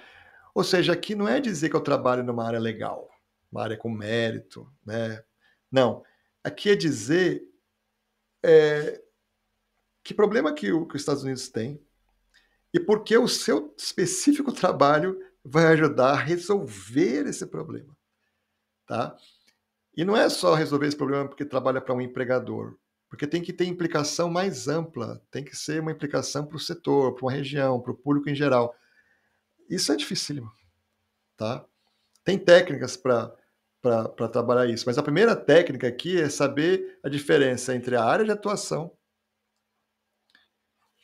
Ou seja, aqui não é dizer que eu trabalho numa área legal, uma área com mérito, né? Não. Aqui é dizer que problema que os Estados Unidos tem e por que o seu específico trabalho vai ajudar a resolver esse problema, tá? E não é só resolver esse problema porque trabalha para um empregador, porque tem que ter implicação mais ampla, tem que ser uma implicação para o setor, para uma região, para o público em geral. Isso é dificílimo, tá? Tem técnicas para trabalhar isso, mas a primeira técnica aqui é saber a diferença entre a área de atuação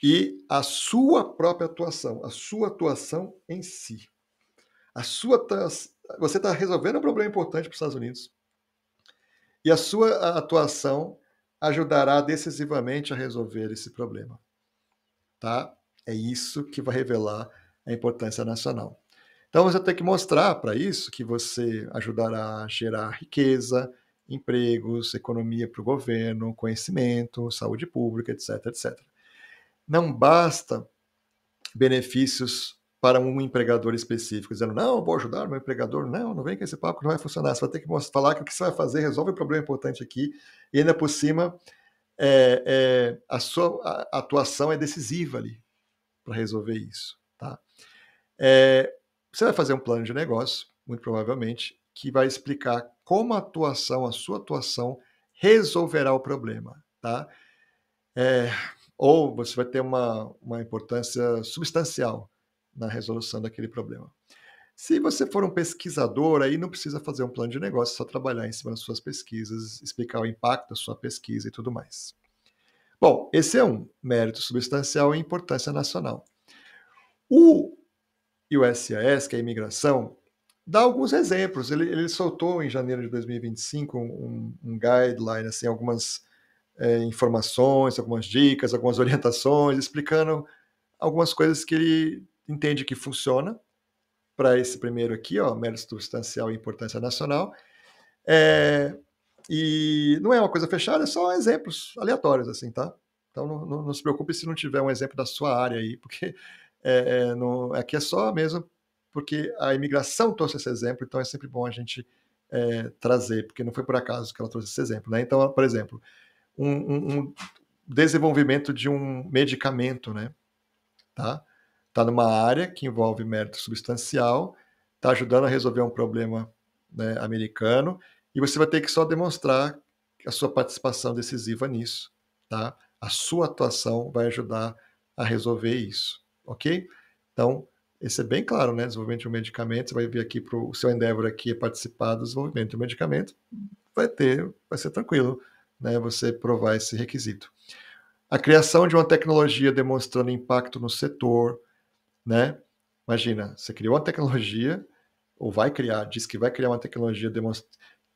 e a sua própria atuação, a sua atuação em si. Você está resolvendo um problema importante para os Estados Unidos e a sua atuação ajudará decisivamente a resolver esse problema, tá? É isso que vai revelar a importância nacional. Então você tem que mostrar para isso que você ajudará a gerar riqueza, empregos, economia para o governo, conhecimento, saúde pública, etc, etc. Não basta benefícios para um empregador específico, dizendo, não, eu vou ajudar o meu empregador. Não, não vem com esse papo que não vai funcionar. Você vai ter que falar que o que você vai fazer resolve um problema importante aqui e ainda por cima a sua atuação é decisiva ali para resolver isso. Tá? Você vai fazer um plano de negócio, muito provavelmente, que vai explicar como a sua atuação resolverá o problema. Tá? Ou você vai ter uma importância substancial na resolução daquele problema. Se você for um pesquisador, aí não precisa fazer um plano de negócio, só trabalhar em cima das suas pesquisas, explicar o impacto da sua pesquisa e tudo mais. Bom, esse é um mérito substancial e importância nacional. O USCIS, que é a imigração, dá alguns exemplos. Ele soltou em janeiro de 2025 um guideline, assim, algumas informações, algumas dicas, algumas orientações, explicando algumas coisas que ele entende que funciona para esse primeiro aqui, ó, mérito substancial e importância nacional. E não é uma coisa fechada, é só exemplos aleatórios, assim, tá? Então não se preocupe se não tiver um exemplo da sua área aí, porque aqui é só mesmo porque a imigração trouxe esse exemplo, então é sempre bom a gente trazer, porque não foi por acaso que ela trouxe esse exemplo, né? Então, por exemplo, um desenvolvimento de um medicamento, né? Tá numa área que envolve mérito substancial, está ajudando a resolver um problema, né, americano, e você vai ter que só demonstrar a sua participação decisiva nisso, tá? A sua atuação vai ajudar a resolver isso, ok? Então, esse é bem claro, né? Desenvolvimento de um medicamento, você vai vir aqui para o seu endeavor aqui é participar do desenvolvimento de um medicamento, vai ser tranquilo, né? Você provar esse requisito. A criação de uma tecnologia demonstrando impacto no setor, né? Imagina, você criou uma tecnologia, ou vai criar, diz que vai criar uma tecnologia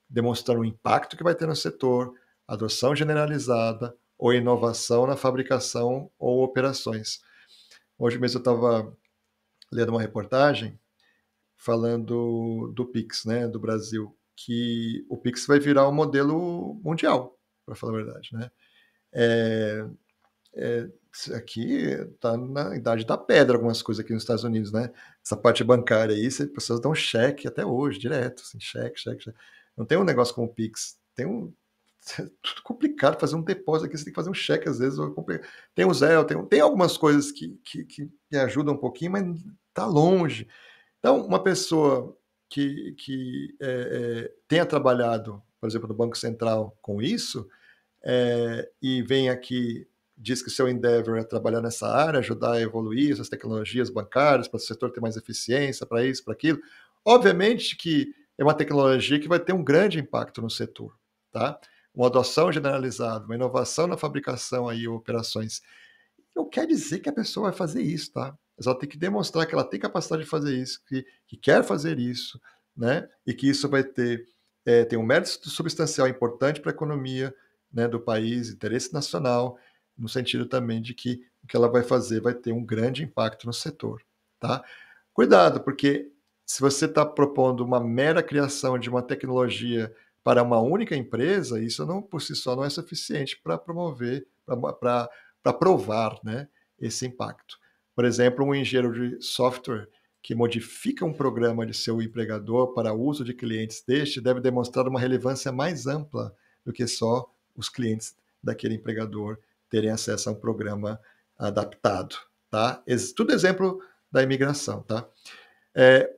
demonstrando o impacto que vai ter no setor, adoção generalizada ou inovação na fabricação ou operações. Hoje mesmo eu estava lendo uma reportagem falando do Pix, né, do Brasil, que o Pix vai virar um modelo mundial, para falar a verdade, né? Aqui está na idade da pedra algumas coisas aqui nos Estados Unidos, né? Essa parte bancária aí, as pessoas dão cheque até hoje, direto, assim, cheque. Não tem um negócio como o Pix, tem é tudo complicado fazer um depósito aqui, você tem que fazer um cheque às vezes. Tem o Zelle, tem algumas coisas que ajudam um pouquinho, mas está longe. Então, uma pessoa que tenha trabalhado, por exemplo, no Banco Central com isso, e vem aqui, diz que seu endeavor é trabalhar nessa área, ajudar a evoluir essas tecnologias bancárias para o setor ter mais eficiência, para isso, para aquilo. Obviamente que é uma tecnologia que vai ter um grande impacto no setor, tá? Uma adoção generalizada, uma inovação na fabricação aí, operações. Não quer dizer que a pessoa vai fazer isso, tá? Mas ela tem que demonstrar que ela tem capacidade de fazer isso, que quer fazer isso, né? E que isso vai ter um mérito substancial importante para a economia, né, do país, interesse nacional, no sentido também de que o que ela vai fazer vai ter um grande impacto no setor, tá? Cuidado, porque se você está propondo uma mera criação de uma tecnologia para uma única empresa, isso não por si só não é suficiente para promover, para provar, né, esse impacto. Por exemplo, um engenheiro de software que modifica um programa de seu empregador para uso de clientes deste deve demonstrar uma relevância mais ampla do que só os clientes daquele empregador terem acesso a um programa adaptado, tá? Tudo exemplo da imigração, tá?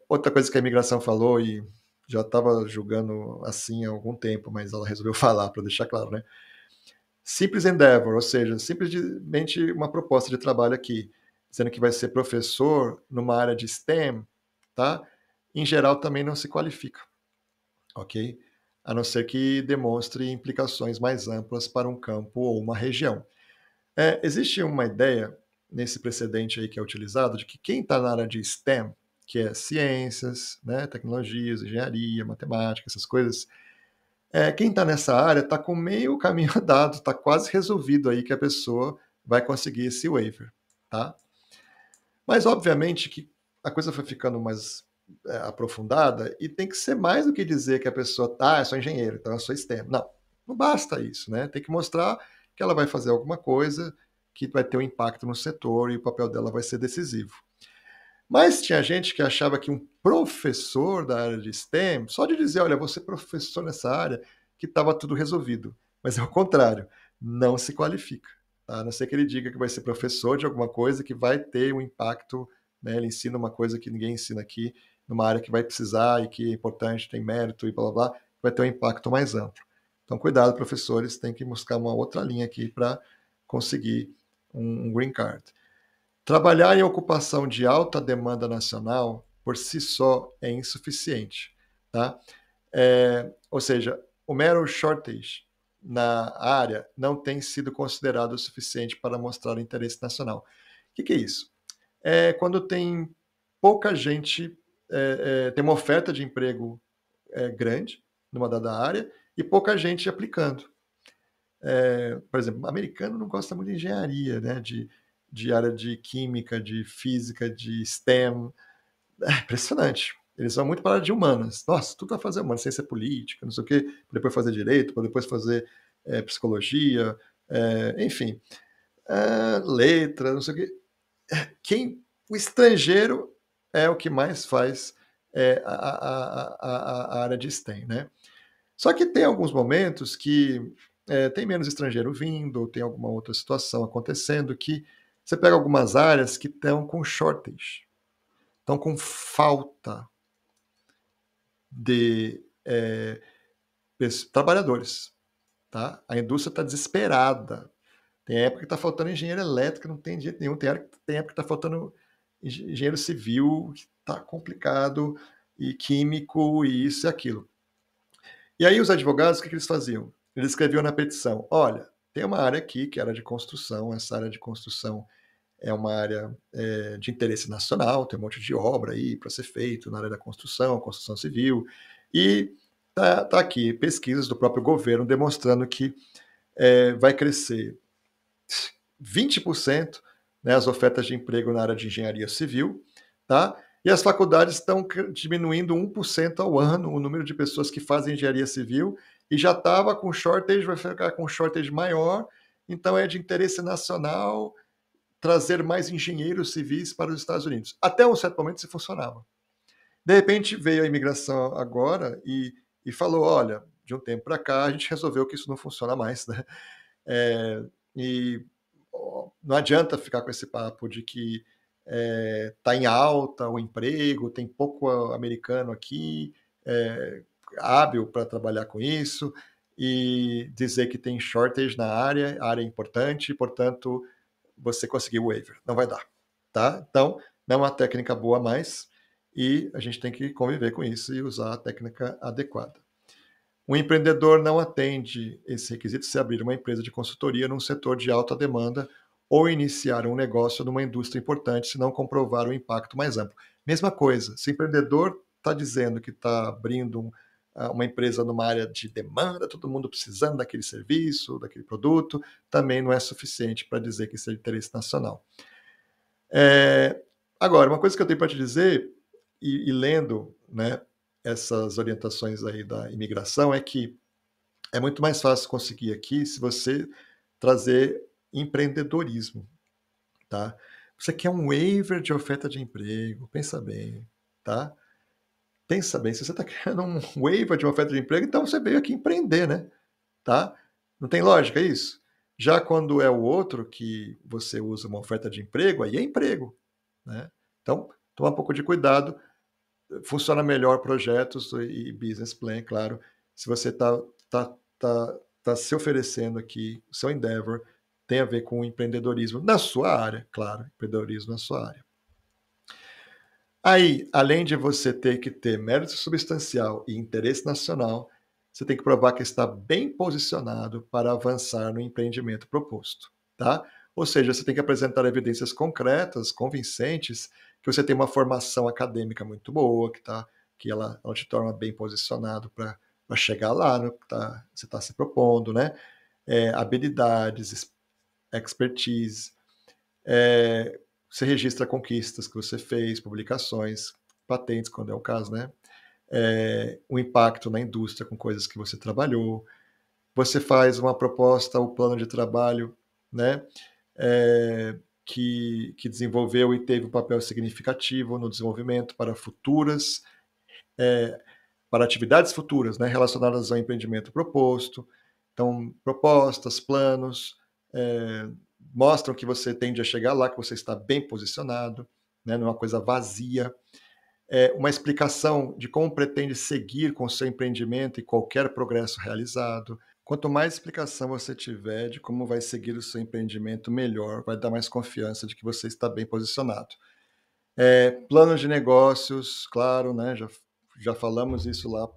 Outra coisa que a imigração falou, e já estava julgando assim há algum tempo, mas ela resolveu falar, para deixar claro, né? Simples endeavor, ou seja, simplesmente uma proposta de trabalho aqui, dizendo que vai ser professor numa área de STEM, tá? Em geral também não se qualifica, ok? A não ser que demonstre implicações mais amplas para um campo ou uma região. Existe uma ideia nesse precedente aí que é utilizado de que quem está na área de STEM, que é ciências, né, tecnologias, engenharia, matemática, essas coisas, quem está nessa área está com meio caminho andado, está quase resolvido aí que a pessoa vai conseguir esse waiver, tá? Mas obviamente que a coisa foi ficando mais aprofundada e tem que ser mais do que dizer que a pessoa eu sou engenheiro, então eu sou STEM. Não basta isso, né? Tem que mostrar que ela vai fazer alguma coisa que vai ter um impacto no setor e o papel dela vai ser decisivo. Mas tinha gente que achava que um professor da área de STEM, só de dizer, olha, você é professor nessa área, que estava tudo resolvido. Mas é o contrário, não se qualifica. Tá? A não ser que ele diga que vai ser professor de alguma coisa que vai ter um impacto, né? Ele ensina uma coisa que ninguém ensina aqui, numa área que vai precisar e que é importante, tem mérito e blá blá blá, vai ter um impacto mais amplo. Então, cuidado, professores, tem que buscar uma outra linha aqui para conseguir um green card. Trabalhar em ocupação de alta demanda nacional, por si só, é insuficiente. Tá? Ou seja, o mero shortage na área não tem sido considerado o suficiente para mostrar interesse nacional. O que é isso? Quando tem pouca gente tem uma oferta de emprego grande numa dada área e pouca gente aplicando. Por exemplo, o americano não gosta muito de engenharia, né? De área de química, de física, de STEM. É impressionante. Eles vão muito para a área de humanas. Nossa, tudo vai fazer humanas, ciência política, não sei o quê, para depois fazer direito, para depois fazer psicologia, enfim, letra, não sei o quê. O estrangeiro é o que mais faz a área de STEM, né? Só que tem alguns momentos que tem menos estrangeiro vindo, ou tem alguma outra situação acontecendo que você pega algumas áreas que estão com shortage, estão com falta de trabalhadores, tá? A indústria está desesperada. Tem época que está faltando engenheiro elétrico, não tem jeito nenhum. Tem época que está faltando engenheiro civil, que está complicado, e químico, e isso e aquilo. E aí os advogados, o que eles faziam? Eles escreviam na petição, olha, tem uma área aqui, que é a área de construção, essa área de construção é uma área de interesse nacional, tem um monte de obra aí para ser feito na área da construção civil, e tá aqui pesquisas do próprio governo demonstrando que vai crescer 20%, né, as ofertas de emprego na área de engenharia civil, tá? E as faculdades estão diminuindo 1% ao ano o número de pessoas que fazem engenharia civil, e já estava com shortage, vai ficar com shortage maior, então é de interesse nacional trazer mais engenheiros civis para os Estados Unidos. Até um certo momento isso funcionava. De repente veio a imigração agora e falou, olha, de um tempo para cá a gente resolveu que isso não funciona mais, né? E não adianta ficar com esse papo de que está em alta o emprego, tem pouco americano aqui hábil para trabalhar com isso, e dizer que tem shortage na área, a área é importante, portanto, você conseguiu o waiver. Não vai dar. Tá? Então, não é uma técnica boa mais, e a gente tem que conviver com isso e usar a técnica adequada. Um empreendedor não atende esse requisito se abrir uma empresa de consultoria num setor de alta demanda ou iniciar um negócio numa indústria importante se não comprovar o impacto mais amplo. Mesma coisa, se o empreendedor está dizendo que está abrindo uma empresa numa área de demanda, todo mundo precisando daquele serviço, daquele produto, também não é suficiente para dizer que isso é de interesse nacional. Agora, uma coisa que eu tenho para te dizer, e lendo, né, essas orientações aí da imigração, é que é muito mais fácil conseguir aqui se você trazer empreendedorismo, tá? Você quer um waiver de oferta de emprego, pensa bem, tá? Pensa bem, se você está querendo um waiver de uma oferta de emprego, então você veio aqui empreender, né? Tá? Não tem lógica isso? Já quando é o outro que você usa uma oferta de emprego, aí é emprego, né? Então, toma um pouco de cuidado. Funciona melhor projetos e business plan, claro, se você tá se oferecendo aqui, o seu endeavor tem a ver com empreendedorismo na sua área, claro, empreendedorismo na sua área. Aí, além de você ter que ter mérito substancial e interesse nacional, você tem que provar que está bem posicionado para avançar no empreendimento proposto, tá? Ou seja, você tem que apresentar evidências concretas, convincentes, que você tem uma formação acadêmica muito boa, que ela te torna bem posicionado para chegar lá no que você está se propondo, né? Habilidades, expertise, você registra conquistas que você fez, publicações, patentes, quando é o caso, né? O impacto na indústria com coisas que você trabalhou. Você faz uma proposta, o plano de trabalho, né? Que desenvolveu e teve um papel significativo no desenvolvimento para futuras, para atividades futuras, né? Relacionadas ao empreendimento proposto. Então, propostas, planos, mostram que você tende a chegar lá, que você está bem posicionado, né? Não é uma coisa vazia. Uma explicação de como pretende seguir com o seu empreendimento e qualquer progresso realizado. Quanto mais explicação você tiver de como vai seguir o seu empreendimento, melhor, vai dar mais confiança de que você está bem posicionado. Planos de negócios, claro, né? Já falamos isso lá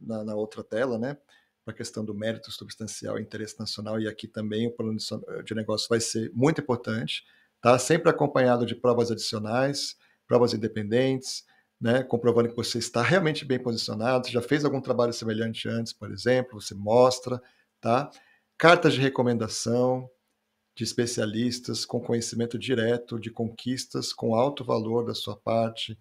na outra tela, né? Para a questão do mérito substancial e interesse nacional, e aqui também o plano de negócio vai ser muito importante, tá? Sempre acompanhado de provas adicionais, provas independentes, né, comprovando que você está realmente bem posicionado, você já fez algum trabalho semelhante antes, por exemplo, você mostra, tá? Cartas de recomendação de especialistas com conhecimento direto de conquistas com alto valor da sua parte.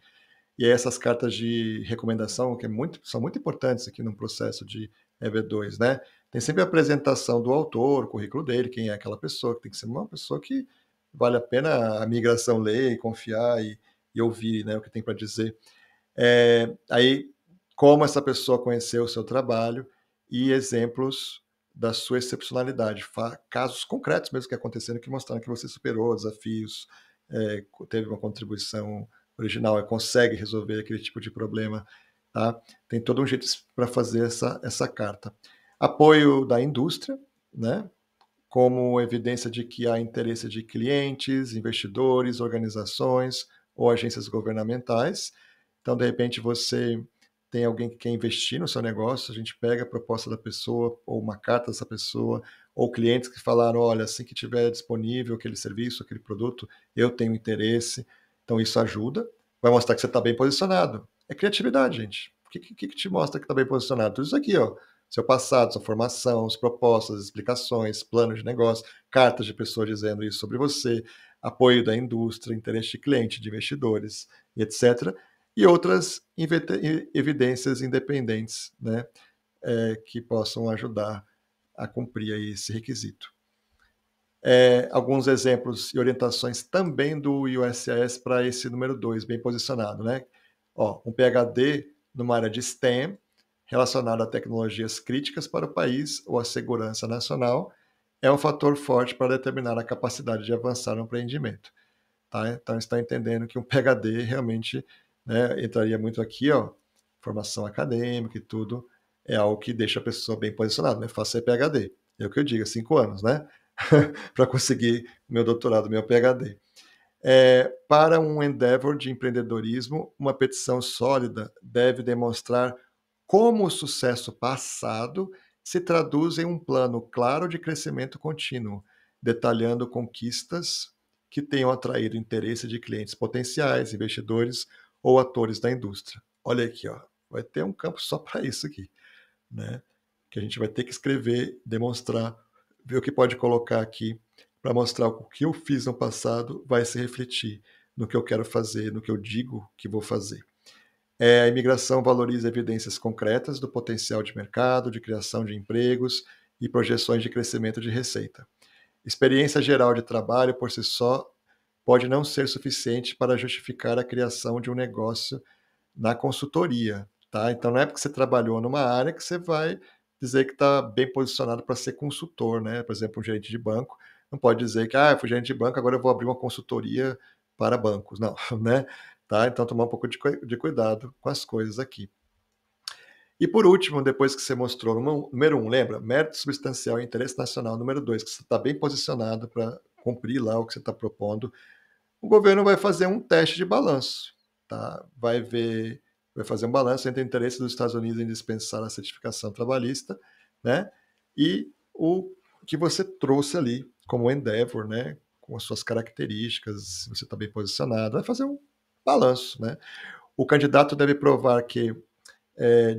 E aí essas cartas de recomendação, que são muito importantes aqui no processo de EV2, né? Tem sempre a apresentação do autor, o currículo dele, quem é aquela pessoa, que tem que ser uma pessoa que vale a pena a migração ler e confiar e ouvir, né, o que tem para dizer. Aí, como essa pessoa conheceu o seu trabalho e exemplos da sua excepcionalidade, casos concretos mesmo que aconteceram que mostraram que você superou desafios, teve uma contribuição original e consegue resolver aquele tipo de problema, tá? Tem todo um jeito para fazer essa carta. Apoio da indústria, né? Como evidência de que há interesse de clientes, investidores, organizações ou agências governamentais. Então, de repente, você tem alguém que quer investir no seu negócio, a gente pega a proposta da pessoa, ou uma carta dessa pessoa, ou clientes que falaram: olha, assim que tiver disponível aquele serviço, aquele produto, eu tenho interesse. Então, isso ajuda, vai mostrar que você está bem posicionado. É criatividade, gente. O que te mostra que está bem posicionado? Tudo isso aqui, ó. Seu passado, sua formação, as propostas, explicações, planos de negócio, cartas de pessoas dizendo isso sobre você, apoio da indústria, interesse de cliente, de investidores, etc. E outras evidências independentes, né, que possam ajudar a cumprir aí esse requisito. Alguns exemplos e orientações também do USIS para esse número 2, bem posicionado, né? Ó, um PhD numa área de STEM, relacionado a tecnologias críticas para o país ou a segurança nacional, é um fator forte para determinar a capacidade de avançar no empreendimento. Tá? Então, está entendendo que um PhD realmente, né, entraria muito aqui, ó, formação acadêmica e tudo, é algo que deixa a pessoa bem posicionada, né? Faça PhD. É o que eu digo, 5 anos, né? Para conseguir meu doutorado, meu PhD. Para um endeavor de empreendedorismo, uma petição sólida deve demonstrar como o sucesso passado se traduz em um plano claro de crescimento contínuo, detalhando conquistas que tenham atraído interesse de clientes potenciais, investidores ou atores da indústria. Olha aqui, ó, vai ter um campo só para isso aqui, né? Que a gente vai ter que escrever, demonstrar, ver o que pode colocar aqui para mostrar o que eu fiz no passado vai se refletir no que eu quero fazer, no que eu digo que vou fazer. A imigração valoriza evidências concretas do potencial de mercado, de criação de empregos e projeções de crescimento de receita. Experiência geral de trabalho por si só pode não ser suficiente para justificar a criação de um negócio na consultoria, tá? Então não é porque você trabalhou numa área que você vai dizer que está bem posicionado para ser consultor, né? Por exemplo, um gerente de banco não pode dizer que eu fui gerente de banco, agora eu vou abrir uma consultoria para bancos. Não, né? Tá? Então tomar um pouco de cuidado com as coisas aqui. E por último, depois que você mostrou, número 1, lembra? Mérito substancial e interesse nacional. Número 2, que você está bem posicionado para cumprir lá o que você está propondo. O governo vai fazer um teste de balanço, tá? Vai fazer um balanço entre o interesse dos Estados Unidos em dispensar a certificação trabalhista, né? E o que você trouxe ali como endeavor, né? Com as suas características, se você está bem posicionado, vai fazer um balanço, né? O candidato deve provar que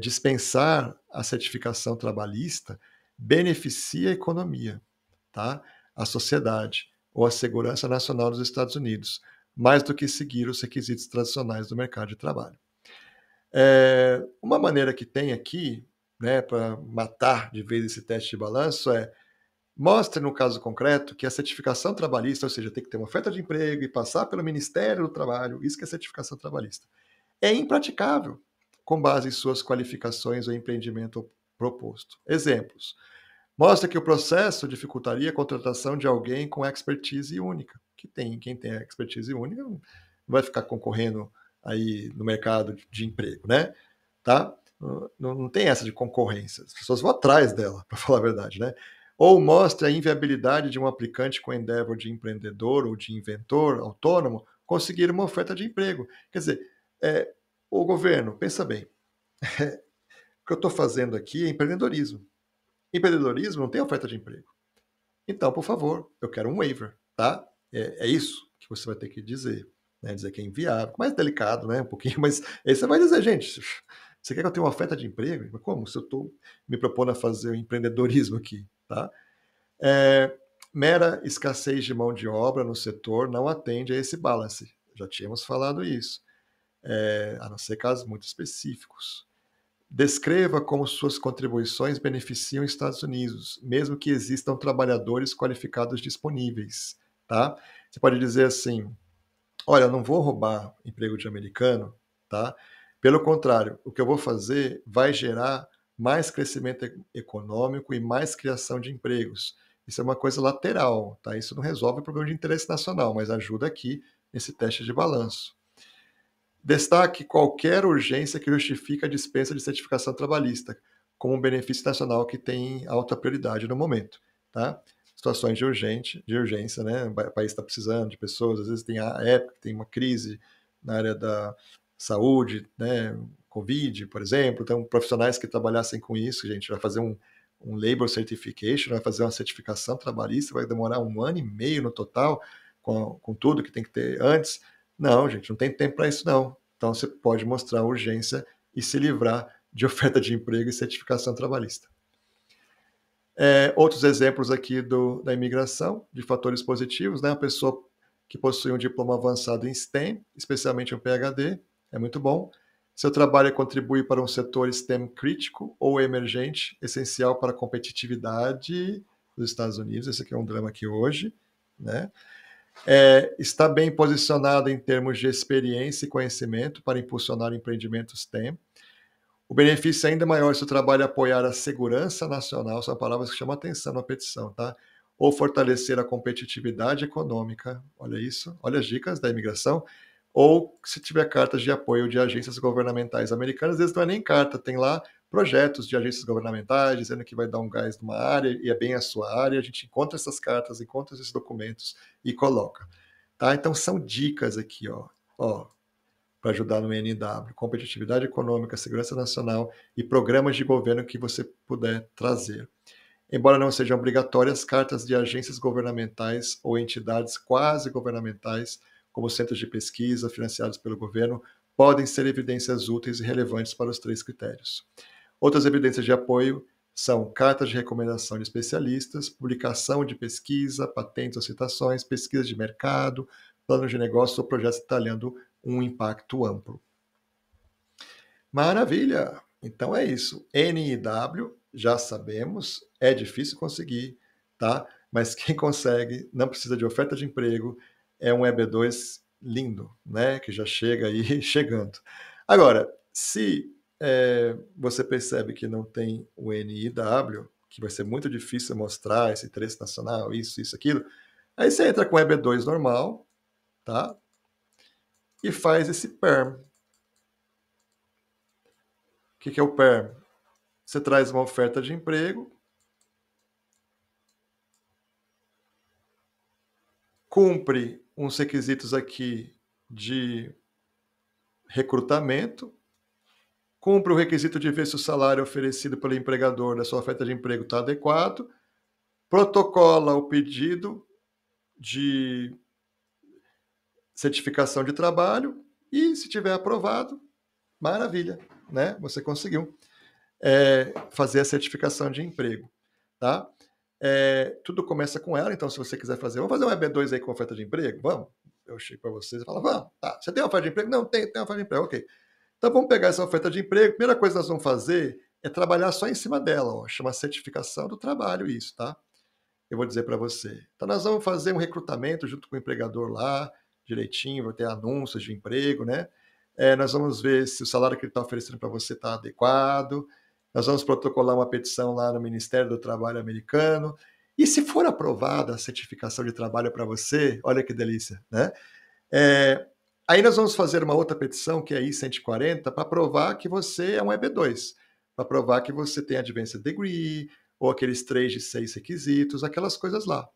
dispensar a certificação trabalhista beneficia a economia, tá? A sociedade ou a segurança nacional dos Estados Unidos, mais do que seguir os requisitos tradicionais do mercado de trabalho. Uma maneira que tem aqui, né, para matar de vez esse teste de balanço mostre no caso concreto que a certificação trabalhista, ou seja, tem que ter uma oferta de emprego e passar pelo Ministério do Trabalho, isso que é certificação trabalhista, é impraticável com base em suas qualificações ou empreendimento proposto. Exemplos. Mostra que o processo dificultaria a contratação de alguém com expertise única. Quem tem expertise única não vai ficar concorrendo aí no mercado de emprego, né? Tá? Não tem essa de concorrência. As pessoas vão atrás dela, para falar a verdade, né? Ou mostra a inviabilidade de um aplicante com endeavor de empreendedor ou de inventor autônomo conseguir uma oferta de emprego. Quer dizer, o governo, pensa bem, o que eu estou fazendo aqui é empreendedorismo. Empreendedorismo não tem oferta de emprego. Então, por favor, eu quero um waiver, tá? É isso que você vai ter que dizer. né, dizer que é inviável, mais delicado, né, um pouquinho, mas aí você vai dizer: "Gente, você quer que eu tenha uma oferta de emprego? Mas como? Se eu estou me propondo a fazer o empreendedorismo aqui", tá. Eh, Mera escassez de mão de obra no setor não atende a esse balance, já tínhamos falado isso, a não ser casos muito específicos. Descreva como suas contribuições beneficiam os Estados Unidos, mesmo que existam trabalhadores qualificados disponíveis, tá. Você pode dizer assim: "Olha, eu não vou roubar emprego de americano, tá? Pelo contrário, o que eu vou fazer vai gerar mais crescimento econômico e mais criação de empregos. Isso é uma coisa lateral, tá? Isso não resolve o problema de interesse nacional, mas ajuda aqui nesse teste de balanço. Destaque qualquer urgência que justifique a dispensa de certificação trabalhista, como um benefício nacional que tem alta prioridade no momento, tá? Situações de urgência, né? O país está precisando de pessoas, às vezes tem a época que tem uma crise na área da saúde, né? Covid, por exemplo, então profissionais que trabalhassem com isso, gente, vai fazer um labor certification, vai fazer uma certificação trabalhista, vai demorar 1 ano e meio no total, com tudo que tem que ter antes. Não, gente, não tem tempo para isso não. Então você pode mostrar urgência e se livrar de oferta de emprego e certificação trabalhista. Outros exemplos aqui da imigração, de fatores positivos, né? A pessoa que possui um diploma avançado em STEM, especialmente um PhD, é muito bom. Seu trabalho contribui para um setor STEM crítico ou emergente, essencial para a competitividade dos Estados Unidos. Esse aqui é um drama aqui hoje, né? Está bem posicionado em termos de experiência e conhecimento para impulsionar empreendimentos STEM. O benefício é ainda maior se o trabalho apoiar a segurança nacional, são palavras que chamam atenção na petição, tá? Ou fortalecer a competitividade econômica, olha isso, olha as dicas da imigração, ou se tiver cartas de apoio de agências governamentais americanas, às vezes não é nem carta, tem lá projetos de agências governamentais dizendo que vai dar um gás numa área e é bem a sua área, a gente encontra essas cartas, encontra esses documentos e coloca, tá? Então são dicas aqui, ó, para ajudar no NW, competitividade econômica, segurança nacional e programas de governo que você puder trazer. Embora não sejam obrigatórias, cartas de agências governamentais ou entidades quase governamentais, como centros de pesquisa financiados pelo governo, podem ser evidências úteis e relevantes para os 3 critérios. Outras evidências de apoio são cartas de recomendação de especialistas, publicação de pesquisa, patentes ou citações, pesquisa de mercado, planos de negócio ou projetos detalhando um impacto amplo. Maravilha! Então é isso. NIW, já sabemos, é difícil conseguir, tá? Mas quem consegue, não precisa de oferta de emprego, é um EB2 lindo, né? Que já chega aí chegando. Agora, se você percebe que não tem o NIW, que vai ser muito difícil mostrar esse interesse nacional, isso, aquilo, aí você entra com o EB2 normal, tá? E faz esse PERM. O que é o PERM? Você traz uma oferta de emprego, cumpre uns requisitos aqui de recrutamento, cumpre o requisito de ver se o salário oferecido pelo empregador da sua oferta de emprego está adequado, protocola o pedido de certificação de trabalho e, se tiver aprovado, maravilha, né? Você conseguiu fazer a certificação de emprego, tá? Tudo começa com ela, então se você quiser fazer, vamos fazer um EB2 aí com oferta de emprego? Vamos? Eu chego para vocês e falo, vamos, tá, você tem oferta de emprego? Não, tem oferta de emprego, ok. Então vamos pegar essa oferta de emprego, a primeira coisa que nós vamos fazer é trabalhar só em cima dela, ó, chama certificação do trabalho isso, tá? Eu vou dizer para você. Então nós vamos fazer um recrutamento junto com o empregador lá, direitinho, vai ter anúncios de emprego, né? Nós vamos ver se o salário que ele está oferecendo para você está adequado, nós vamos protocolar uma petição lá no Ministério do Trabalho americano, e se for aprovada a certificação de trabalho para você, olha que delícia, né? Aí nós vamos fazer uma outra petição, que é a I-140, para provar que você é um EB2, para provar que você tem Advanced Degree, ou aqueles 3 de 6 requisitos, aquelas coisas lá.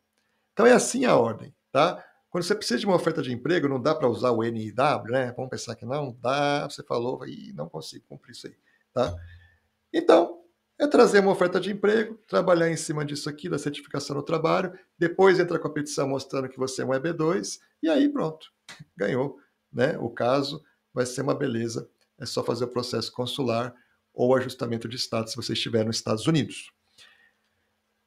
Então é assim a ordem, tá? Quando você precisa de uma oferta de emprego, não dá para usar o NIW, né? Vamos pensar que não dá, você falou, e não consigo cumprir isso aí, tá? Então, é trazer uma oferta de emprego, trabalhar em cima disso aqui, da certificação no trabalho, depois entra com a petição mostrando que você é um EB2, e aí pronto, ganhou. né, o caso, vai ser uma beleza, é só fazer o processo consular ou ajustamento de status se você estiver nos Estados Unidos.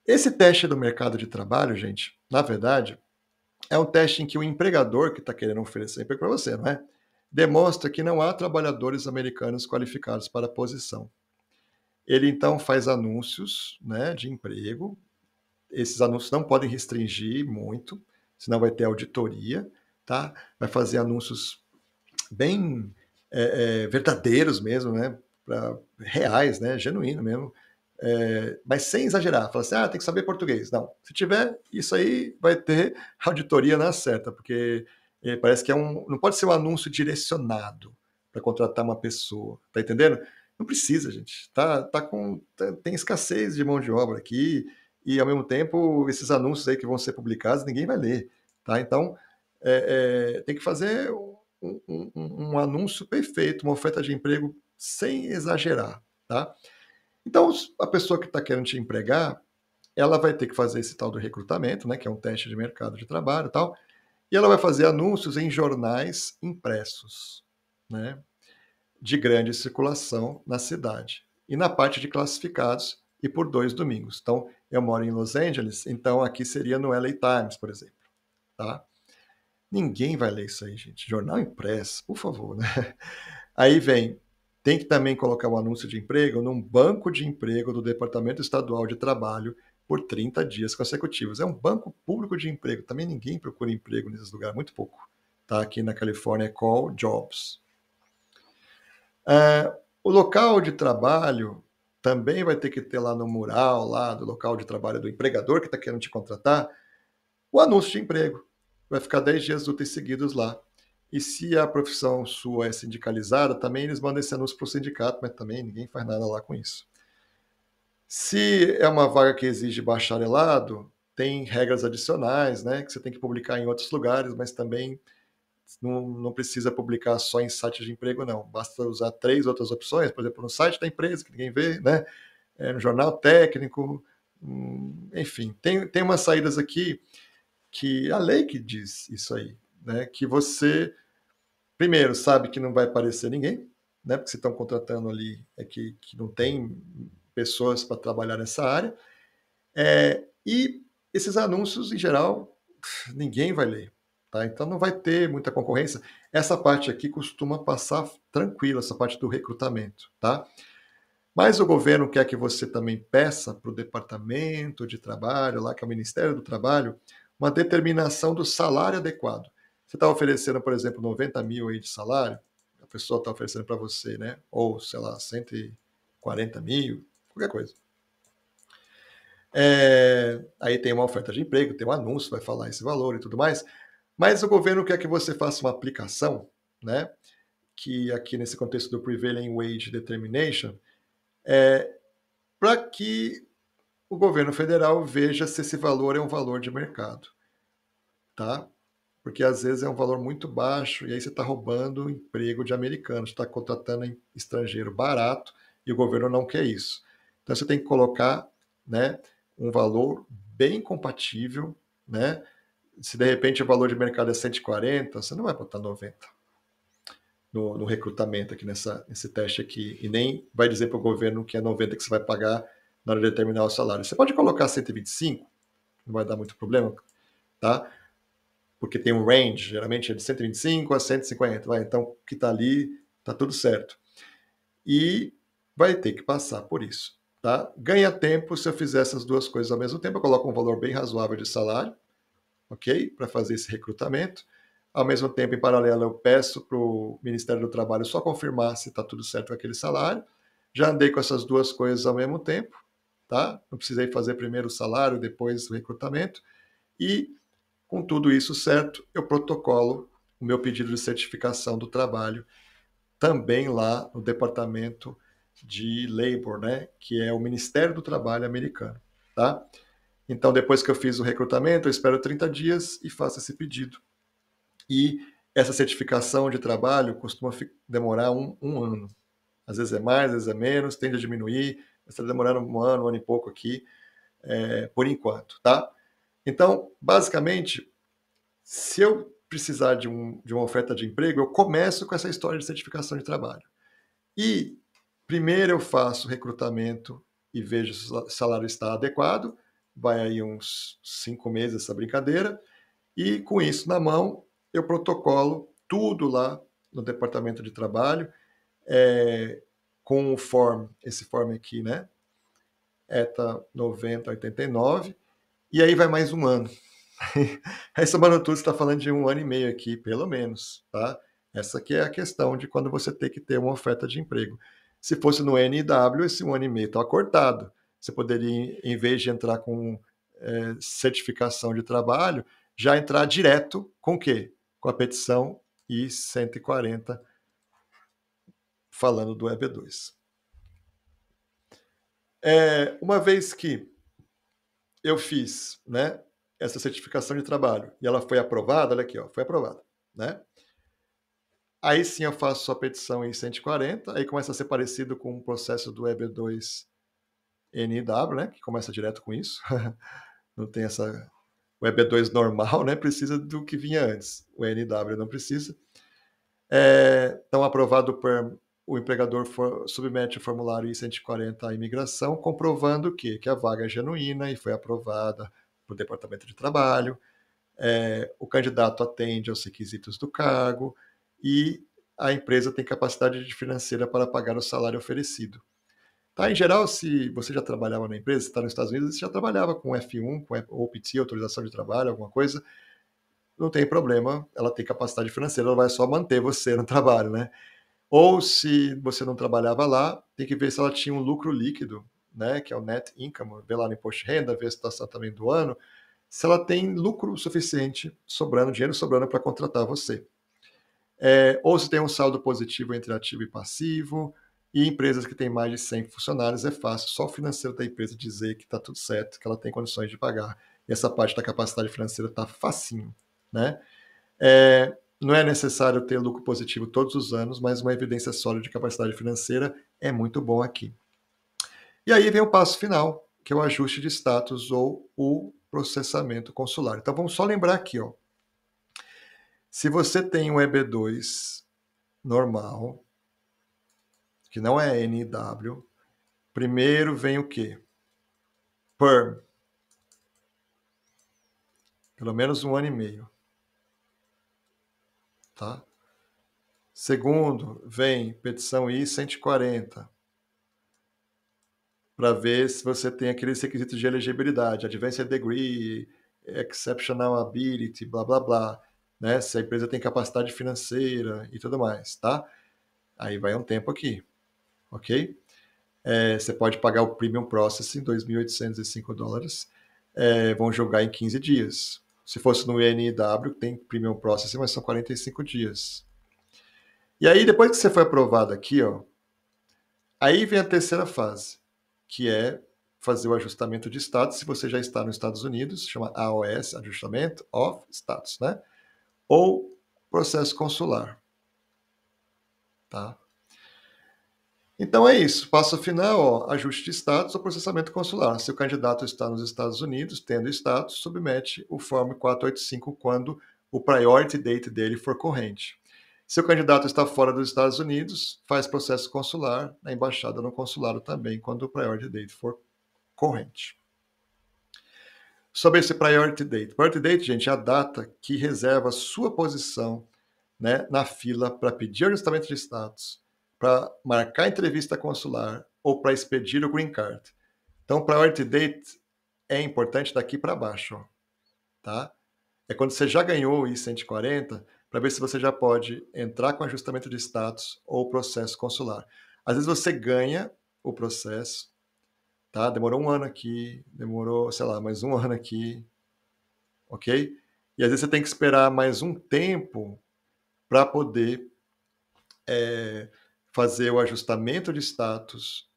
Esse teste do mercado de trabalho, gente, na verdade, é um teste em que o empregador que está querendo oferecer emprego para você, não é? Demonstra que não há trabalhadores americanos qualificados para a posição. Ele então faz anúncios, né, de emprego. Esses anúncios não podem restringir muito, senão vai ter auditoria, tá? Vai fazer anúncios bem verdadeiros mesmo, né? Reais, né? Genuíno mesmo. Mas sem exagerar. Fala assim, tem que saber português. Não. Se tiver, isso aí vai ter auditoria na certa, porque parece que não pode ser um anúncio direcionado para contratar uma pessoa. Tá entendendo? Não precisa, gente. Tem escassez de mão de obra aqui, e ao mesmo tempo, esses anúncios aí que vão ser publicados, ninguém vai ler. Tá? Então, tem que fazer um anúncio perfeito, uma oferta de emprego sem exagerar. Tá? Então, a pessoa que está querendo te empregar, ela vai ter que fazer esse tal do recrutamento, né, que é um teste de mercado de trabalho e tal, e ela vai fazer anúncios em jornais impressos, né, de grande circulação na cidade. E na parte de classificados e por 2 domingos. Então, eu moro em Los Angeles, então aqui seria no LA Times, por exemplo. Tá? Ninguém vai ler isso aí, gente. Jornal impresso, por favor, né? Aí tem que também colocar um anúncio de emprego num banco de emprego do Departamento Estadual de Trabalho por 30 dias consecutivos. É um banco público de emprego. Também ninguém procura emprego nesses lugares, muito pouco. Tá? Aqui na Califórnia é Call Jobs. O local de trabalho também vai ter que ter lá no mural, lá do local de trabalho do empregador que está querendo te contratar, o anúncio de emprego. Vai ficar 10 dias úteis seguidos lá. E se a profissão sua é sindicalizada, também eles mandam esse anúncio para o sindicato, mas também ninguém faz nada lá com isso. Se é uma vaga que exige bacharelado, tem regras adicionais, né, que você tem que publicar em outros lugares, mas também não precisa publicar só em site de emprego, não. Basta usar 3 outras opções, por exemplo, no site da empresa, que ninguém vê, né, no jornal técnico, enfim. Tem umas saídas aqui que a lei que diz isso aí, né, que você primeiro, sabe que não vai aparecer ninguém, né? Porque se estão contratando ali que não tem pessoas para trabalhar nessa área. E esses anúncios, em geral, ninguém vai ler. Tá? Então não vai ter muita concorrência. Essa parte aqui costuma passar tranquila, essa parte do recrutamento. Tá? Mas o governo quer que você também peça para o Departamento de Trabalho, lá que é o Ministério do Trabalho, uma determinação do salário adequado. Você está oferecendo, por exemplo, 90 mil aí de salário, a pessoa está oferecendo para você, né? Ou, sei lá, 140 mil, qualquer coisa. Aí tem uma oferta de emprego, tem um anúncio, vai falar esse valor e tudo mais, mas o governo quer que você faça uma aplicação, né? Que aqui nesse contexto do Prevailing Wage Determination, para que o governo federal veja se esse valor é um valor de mercado, tá? Porque às vezes é um valor muito baixo e aí você está roubando o emprego de americanos, está contratando estrangeiro barato e o governo não quer isso. Então você tem que colocar, né, um valor bem compatível, né? Se de repente o valor de mercado é 140, você não vai botar 90 no recrutamento aqui nesse teste aqui e nem vai dizer para o governo que é 90 que você vai pagar na hora de determinar o salário. Você pode colocar 125, não vai dar muito problema, tá? Porque tem um range, geralmente é de 125 a 150, vai, então o que está ali está tudo certo. E vai ter que passar por isso. Tá? Ganha tempo se eu fizer essas duas coisas ao mesmo tempo, eu coloco um valor bem razoável de salário, ok? Para fazer esse recrutamento. Ao mesmo tempo, em paralelo, eu peço para o Ministério do Trabalho só confirmar se está tudo certo com aquele salário. Já andei com essas duas coisas ao mesmo tempo, tá? Não precisei fazer primeiro o salário, depois o recrutamento. E com tudo isso certo, eu protocolo o meu pedido de certificação do trabalho também lá no Departamento de Labor, né, que é o Ministério do Trabalho americano, tá? Então, depois que eu fiz o recrutamento, eu espero 30 dias e faço esse pedido. E essa certificação de trabalho costuma demorar um ano. Às vezes é mais, às vezes é menos, tende a diminuir, mas está demorando um ano e pouco aqui, por enquanto, tá? Então, basicamente, se eu precisar de uma oferta de emprego, eu começo com essa história de certificação de trabalho. E primeiro eu faço recrutamento e vejo se o salário está adequado, vai aí uns 5 meses essa brincadeira, e com isso na mão, eu protocolo tudo lá no departamento de trabalho, com o form, esse form aqui, né? ETA 9089, e aí vai mais um ano. Aí, somando tudo, você está falando de 1 ano e meio aqui, pelo menos, tá? Essa aqui é a questão de quando você tem que ter uma oferta de emprego. Se fosse no NW, esse 1 ano e meio estava cortado. Você poderia, em vez de entrar com certificação de trabalho, já entrar direto com o quê? Com a petição I-140, falando do EB2. Uma vez que eu fiz, né, essa certificação de trabalho e ela foi aprovada, olha aqui, ó, foi aprovada, né? Aí sim eu faço a petição em 140, aí começa a ser parecido com o processo do EB2 NIW, né, que começa direto com isso. Não tem essa... O EB2 normal, né, precisa do que vinha antes. O NIW não precisa. Então, aprovado por... O empregador submete o formulário I-140 à imigração, comprovando que a vaga é genuína e foi aprovada pelo Departamento de Trabalho. O candidato atende aos requisitos do cargo e a empresa tem capacidade financeira para pagar o salário oferecido. Tá? Em geral, se você já trabalhava na empresa, você está nos Estados Unidos, você já trabalhava com F1, com OPT, autorização de trabalho, alguma coisa, não tem problema, ela tem capacidade financeira, ela vai só manter você no trabalho, né? Ou se você não trabalhava lá, tem que ver se ela tinha um lucro líquido, né, que é o net income, ver lá no imposto de renda, ver a situação também do ano, se ela tem lucro suficiente, dinheiro sobrando para contratar você. Ou se tem um saldo positivo entre ativo e passivo, e empresas que têm mais de 100 funcionários, é fácil, só o financeiro da empresa dizer que está tudo certo, que ela tem condições de pagar. E essa parte da capacidade financeira está facinho, né? Não é necessário ter lucro positivo todos os anos, mas uma evidência sólida de capacidade financeira é muito bom aqui. E aí vem o passo final, que é o ajuste de status ou o processamento consular. Então vamos só lembrar aqui, ó. Se você tem um EB2 normal, que não é NW, primeiro vem o quê? PERM. Pelo menos 1 ano e meio. Tá? Segundo, vem petição I-140, para ver se você tem aqueles requisitos de elegibilidade, Advanced Degree, Exceptional Ability, blá, blá, blá, né? Se a empresa tem capacidade financeira e tudo mais, tá? Aí vai um tempo aqui, ok? Você pode pagar o Premium Processing, $2.805, vão julgar em 15 dias. Se fosse no NIW, tem Premium Processing, mas são 45 dias. E aí, depois que você foi aprovado aqui, ó, aí vem a terceira fase, que é fazer o ajustamento de status. Se você já está nos Estados Unidos, chama AOS, Ajustamento of Status, né? Ou processo consular. Tá? Então é isso. Passo final, ó, ajuste de status ou processamento consular. Se o candidato está nos Estados Unidos, tendo status, submete o Form 485 quando o priority date dele for corrente. Se o candidato está fora dos Estados Unidos, faz processo consular na embaixada no consulado também, quando o priority date for corrente. Sobre esse priority date. Priority date, gente, é a data que reserva a sua posição, né, na fila para pedir ajustamento de status, para marcar entrevista consular ou para expedir o green card. Então, priority date é importante daqui para baixo, ó, tá? É quando você já ganhou o I-140, para ver se você já pode entrar com ajustamento de status ou processo consular. Às vezes você ganha o processo, tá? Demorou 1 ano aqui, demorou, sei lá, mais 1 ano aqui, ok? E às vezes você tem que esperar mais um tempo para poder fazer o ajustamento de status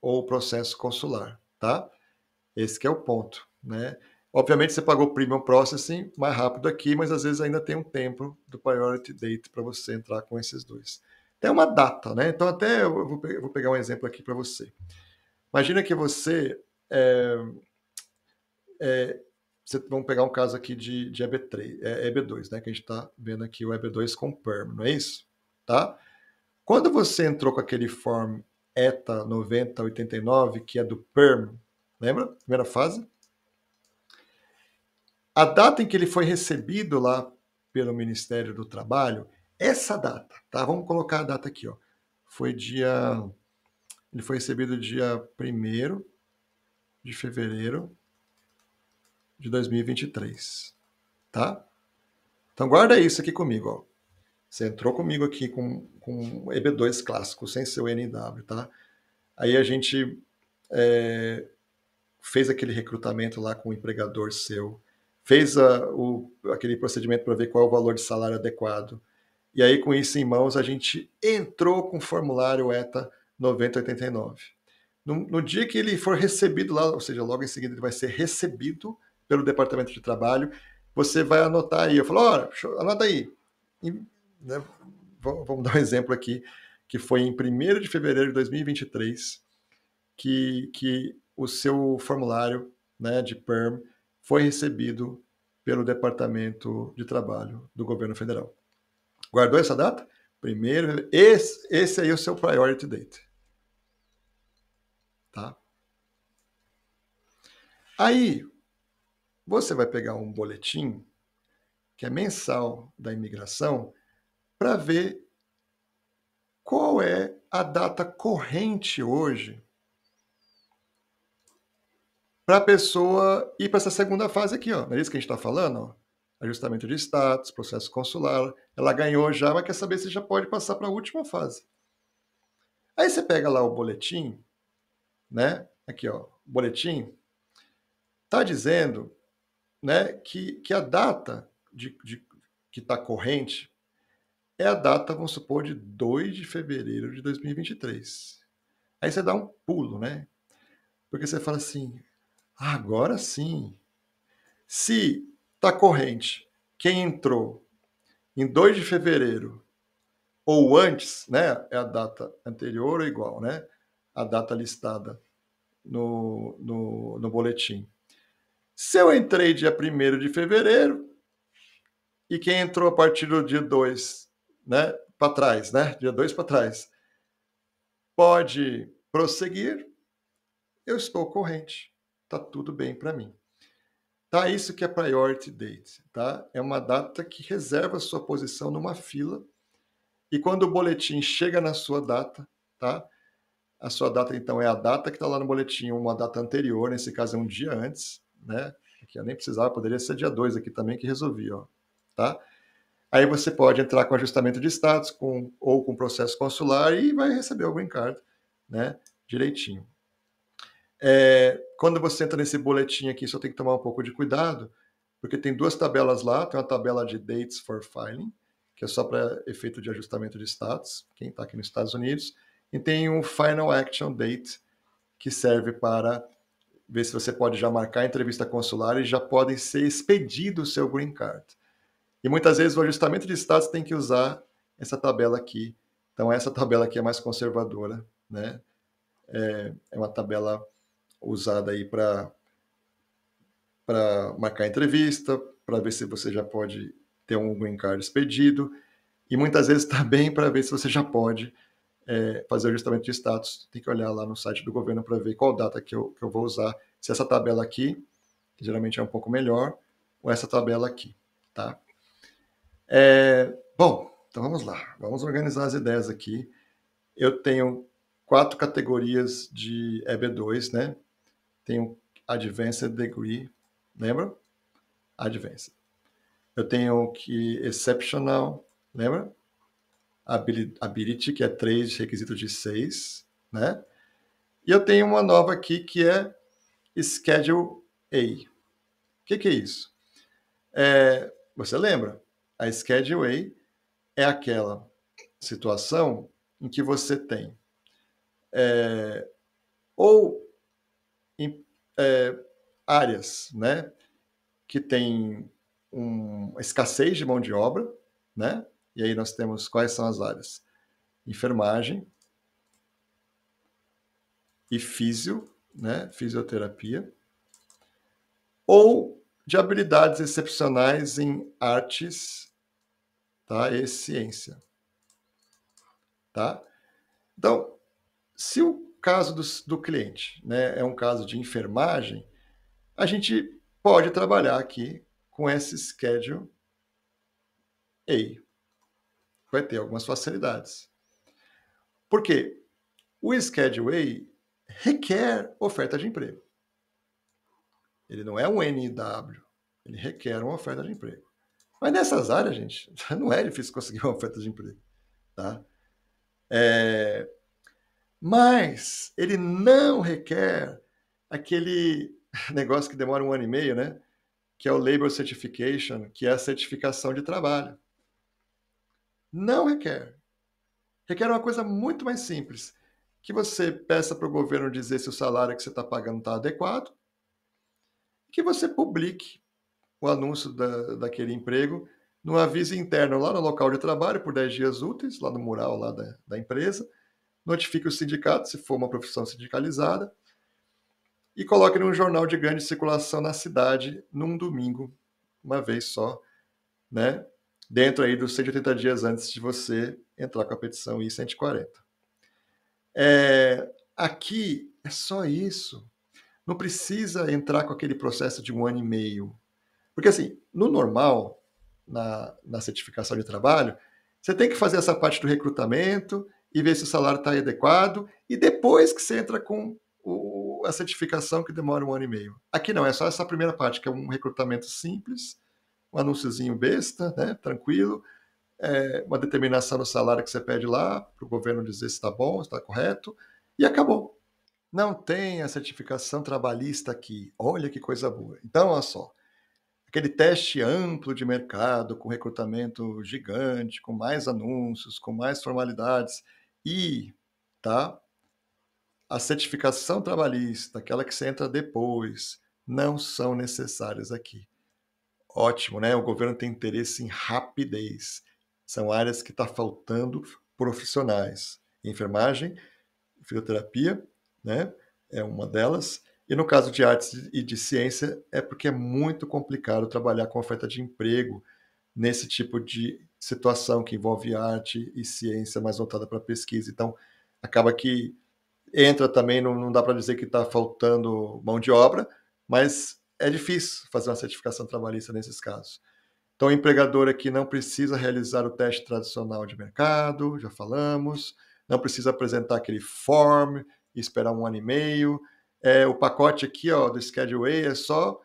ou o processo consular, tá? Esse que é o ponto, né? Obviamente você pagou o Premium Processing mais rápido aqui, mas às vezes ainda tem um tempo do Priority Date para você entrar com esses dois. Tem uma data, né? Então até eu vou pegar um exemplo aqui para você. Imagina que você vamos pegar um caso aqui de EB3, EB2, né? Que a gente está vendo aqui o EB2 com PERM, não é isso? Tá? Quando você entrou com aquele form ETA 9089, que é do PERM, lembra? Primeira fase? A data em que ele foi recebido lá pelo Ministério do Trabalho, essa data, tá? Vamos colocar a data aqui, ó. Ele foi recebido dia 1º de fevereiro de 2023, tá? Então guarda isso aqui comigo, ó. Você entrou comigo aqui com EB2 clássico, sem seu NW, tá? Aí a gente fez aquele recrutamento lá com o empregador seu, fez aquele procedimento para ver qual é o valor de salário adequado. E aí, com isso em mãos, a gente entrou com o formulário ETA 9089. No dia que ele for recebido lá, ou seja, logo em seguida ele vai ser recebido pelo Departamento de Trabalho, você vai anotar aí. Eu falo, olha, anota aí. E, né, vamos dar um exemplo aqui, que foi em 1º de fevereiro de 2023 que o seu formulário, né, de PERM foi recebido pelo Departamento de Trabalho do Governo Federal. Guardou essa data? Primeiro, esse aí é o seu priority date. Tá? Aí, você vai pegar um boletim, que é mensal da imigração, para ver qual é a data corrente hoje para a pessoa ir para essa segunda fase aqui, ó. Não é isso que a gente está falando? Ó? Ajustamento de status, processo consular. Ela ganhou já, mas quer saber se já pode passar para a última fase. Aí você pega lá o boletim, né? Aqui, ó, o boletim está dizendo, né, que a data que está corrente é a data, vamos supor, de 2 de fevereiro de 2023. Aí você dá um pulo, né? Porque você fala assim, agora sim, se está corrente quem entrou em 2 de fevereiro ou antes, né, é a data anterior ou igual, né? A data listada no boletim. Se eu entrei dia 1º de fevereiro e quem entrou a partir do dia 2, né, para trás, né, dia 2 para trás, pode prosseguir, eu estou corrente. Tá tudo bem para mim. Tá, isso que é priority date, tá? É uma data que reserva a sua posição numa fila e quando o boletim chega na sua data, tá? A sua data, então, é a data que está lá no boletim, uma data anterior, nesse caso é um dia antes, né? Aqui eu nem precisava, poderia ser dia 2 aqui também que resolvia, ó, tá? Aí você pode entrar com ajustamento de status ou com processo consular e vai receber o green card, né? Direitinho. Quando você entra nesse boletim aqui, só tem que tomar um pouco de cuidado, porque tem 2 tabelas lá, tem uma tabela de dates for filing, que é só para efeito de ajustamento de status, quem está aqui nos Estados Unidos, e tem um final action date, que serve para ver se você pode já marcar a entrevista consular e já pode ser expedido o seu green card. E muitas vezes o ajustamento de status tem que usar essa tabela aqui. Então essa tabela aqui é mais conservadora, né? É uma tabela usada aí para marcar entrevista, para ver se você já pode ter um green card expedido, e muitas vezes também para ver se você já pode fazer o ajustamento de status. Tem que olhar lá no site do governo para ver qual data que eu vou usar, se essa tabela aqui, que geralmente é um pouco melhor, ou essa tabela aqui, tá? Bom, então vamos lá, vamos organizar as ideias aqui. Eu tenho 4 categorias de EB2, né? Tenho Advanced Degree, lembra? Advanced. Eu tenho que Exceptional, lembra? Ability, que é 3, requisitos de 6, né? E eu tenho uma nova aqui que é Schedule A. O que é isso? Você lembra? A Schedule A é aquela situação em que você tem ou áreas, né, que tem uma escassez de mão de obra, né? E aí nós temos quais são as áreas? Enfermagem e fisio, né? Fisioterapia. Ou de habilidades excepcionais em artes, tá? E ciência, tá? Então, se o caso do cliente, né, é um caso de enfermagem, a gente pode trabalhar aqui com esse Schedule A. Vai ter algumas facilidades. Por quê? O Schedule A requer oferta de emprego. Ele não é um NIW, ele requer uma oferta de emprego. Mas nessas áreas, gente, não é difícil conseguir uma oferta de emprego. Tá? Mas ele não requer aquele negócio que demora 1 ano e meio, né? Que é o Labor Certification, que é a certificação de trabalho. Não requer. Requer uma coisa muito mais simples, que você peça para o governo dizer se o salário que você está pagando está adequado, que você publique o anúncio daquele emprego no aviso interno lá no local de trabalho por 10 dias úteis, lá no mural lá da empresa, notifique o sindicato, se for uma profissão sindicalizada, e coloque num jornal de grande circulação na cidade num domingo, uma vez só, né? Dentro aí dos 180 dias antes de você entrar com a petição I-140. Aqui é só isso. Não precisa entrar com aquele processo de 1 ano e meio. Porque assim, no normal, na certificação de trabalho, você tem que fazer essa parte do recrutamento e ver se o salário está adequado, e depois que você entra com a certificação que demora 1 ano e meio. Aqui não, é só essa primeira parte, que é um recrutamento simples, um anúnciozinho besta, né, tranquilo, uma determinação no salário que você pede lá, para o governo dizer se está bom, se está correto, e acabou. Não tem a certificação trabalhista aqui. Olha que coisa boa. Então, olha só, aquele teste amplo de mercado, com recrutamento gigante, com mais anúncios, com mais formalidades, e tá, a certificação trabalhista, aquela que você entra depois, não são necessárias aqui. Ótimo, né? O governo tem interesse em rapidez. São áreas que está faltando profissionais. Enfermagem, fisioterapia, né? É uma delas. E no caso de artes e de ciência, é porque é muito complicado trabalhar com oferta de emprego nesse tipo de situação que envolve arte e ciência mais voltada para pesquisa. Então, acaba que entra também, não dá para dizer que está faltando mão de obra, mas é difícil fazer uma certificação trabalhista nesses casos. Então, o empregador aqui não precisa realizar o teste tradicional de mercado, já falamos, não precisa apresentar aquele form e esperar 1 ano e meio. O pacote aqui ó, do Schedule A é só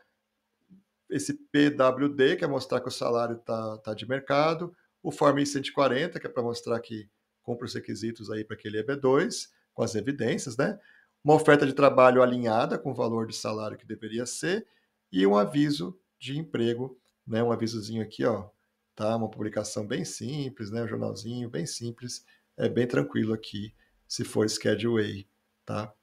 esse PWD, que é mostrar que o salário tá de mercado, o Form I-140, que é para mostrar que cumpre os requisitos aí para aquele EB2, com as evidências, né? Uma oferta de trabalho alinhada com o valor de salário que deveria ser, e um aviso de emprego, né? Um avisozinho aqui, ó, tá? Uma publicação bem simples, né? Um jornalzinho bem simples, é bem tranquilo aqui, se for Schedule A, tá?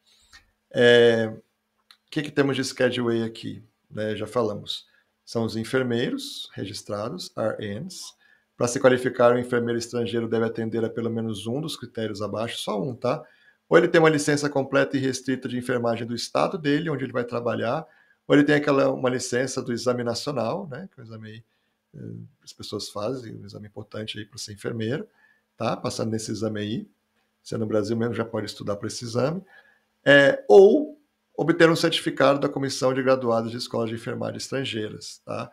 O que temos de Schedule A aqui? Né, já falamos. São os enfermeiros registrados, RNs. Para se qualificar, o enfermeiro estrangeiro deve atender a pelo menos um dos critérios abaixo, só um, tá? Ou ele tem uma licença completa e restrita de enfermagem do estado dele, onde ele vai trabalhar, ou ele tem uma licença do exame nacional, né? Que é o exame aí, as pessoas fazem, um exame importante aí para ser enfermeiro, tá? Passando nesse exame aí. Você no Brasil mesmo já pode estudar para esse exame. Ou obter um certificado da Comissão de Graduados de Escolas de Enfermagem Estrangeiras, tá?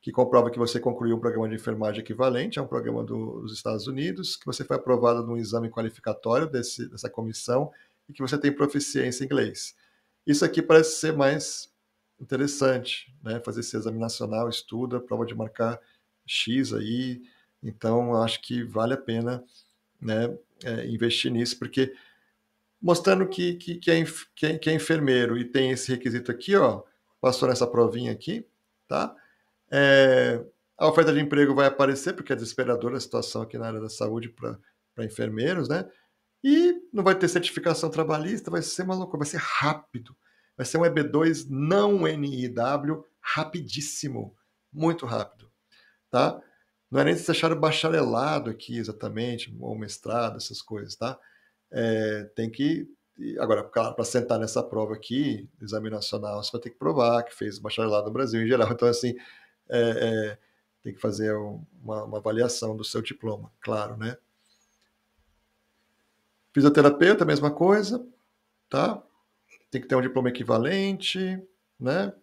Que comprova que você concluiu um programa de enfermagem equivalente a um programa dos Estados Unidos, que você foi aprovado num exame qualificatório dessa comissão e que você tem proficiência em inglês. Isso aqui parece ser mais interessante, né? Fazer esse exame nacional, estuda, prova de marcar X aí, então acho que vale a pena, né, investir nisso, porque mostrando que é enfermeiro e tem esse requisito aqui, ó, passou nessa provinha aqui, tá? A oferta de emprego vai aparecer, porque é desesperadora a situação aqui na área da saúde para enfermeiros, né? E não vai ter certificação trabalhista, vai ser uma loucura, vai ser rápido. Vai ser um EB2 não NIW, rapidíssimo, muito rápido, tá? Não é nem se acharam bacharelado aqui exatamente, ou mestrado, essas coisas, tá? Tem que agora, claro, para sentar nessa prova aqui, exame nacional, você vai ter que provar que fez bacharelado no Brasil em geral. Então, assim, é, é, tem que fazer uma avaliação do seu diploma, claro, né? Fisioterapeuta, mesma coisa, tá? Tem que ter um diploma equivalente, né?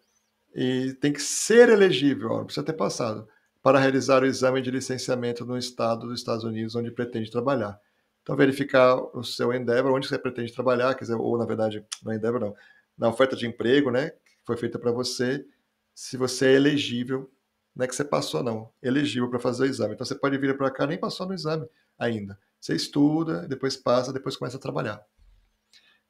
E tem que ser elegível, ó, não precisa ter passado, para realizar o exame de licenciamento no estado dos Estados Unidos onde pretende trabalhar. Então, verificar o seu Endeavor, onde você pretende trabalhar, quer dizer, ou na verdade, não é Endeavor não, na oferta de emprego, né, que foi feita para você, se você é elegível, não é que você passou não, elegível para fazer o exame. Então, você pode vir para cá, nem passou no exame ainda. Você estuda, depois passa, depois começa a trabalhar.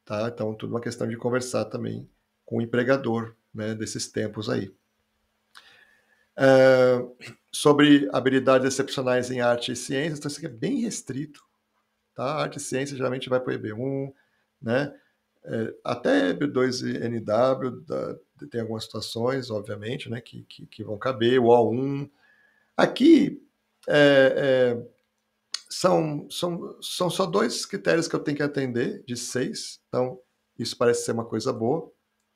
Tá? Então, tudo uma questão de conversar também com o empregador, né, desses tempos aí. Sobre habilidades excepcionais em arte e ciências, então isso aqui é bem restrito. Tá? Arte e ciência geralmente vai para o EB1, né? Até EB2 NW, tem algumas situações, obviamente, né, que vão caber, o O1. Aqui, são só 2 critérios que eu tenho que atender, de 6, então isso parece ser uma coisa boa,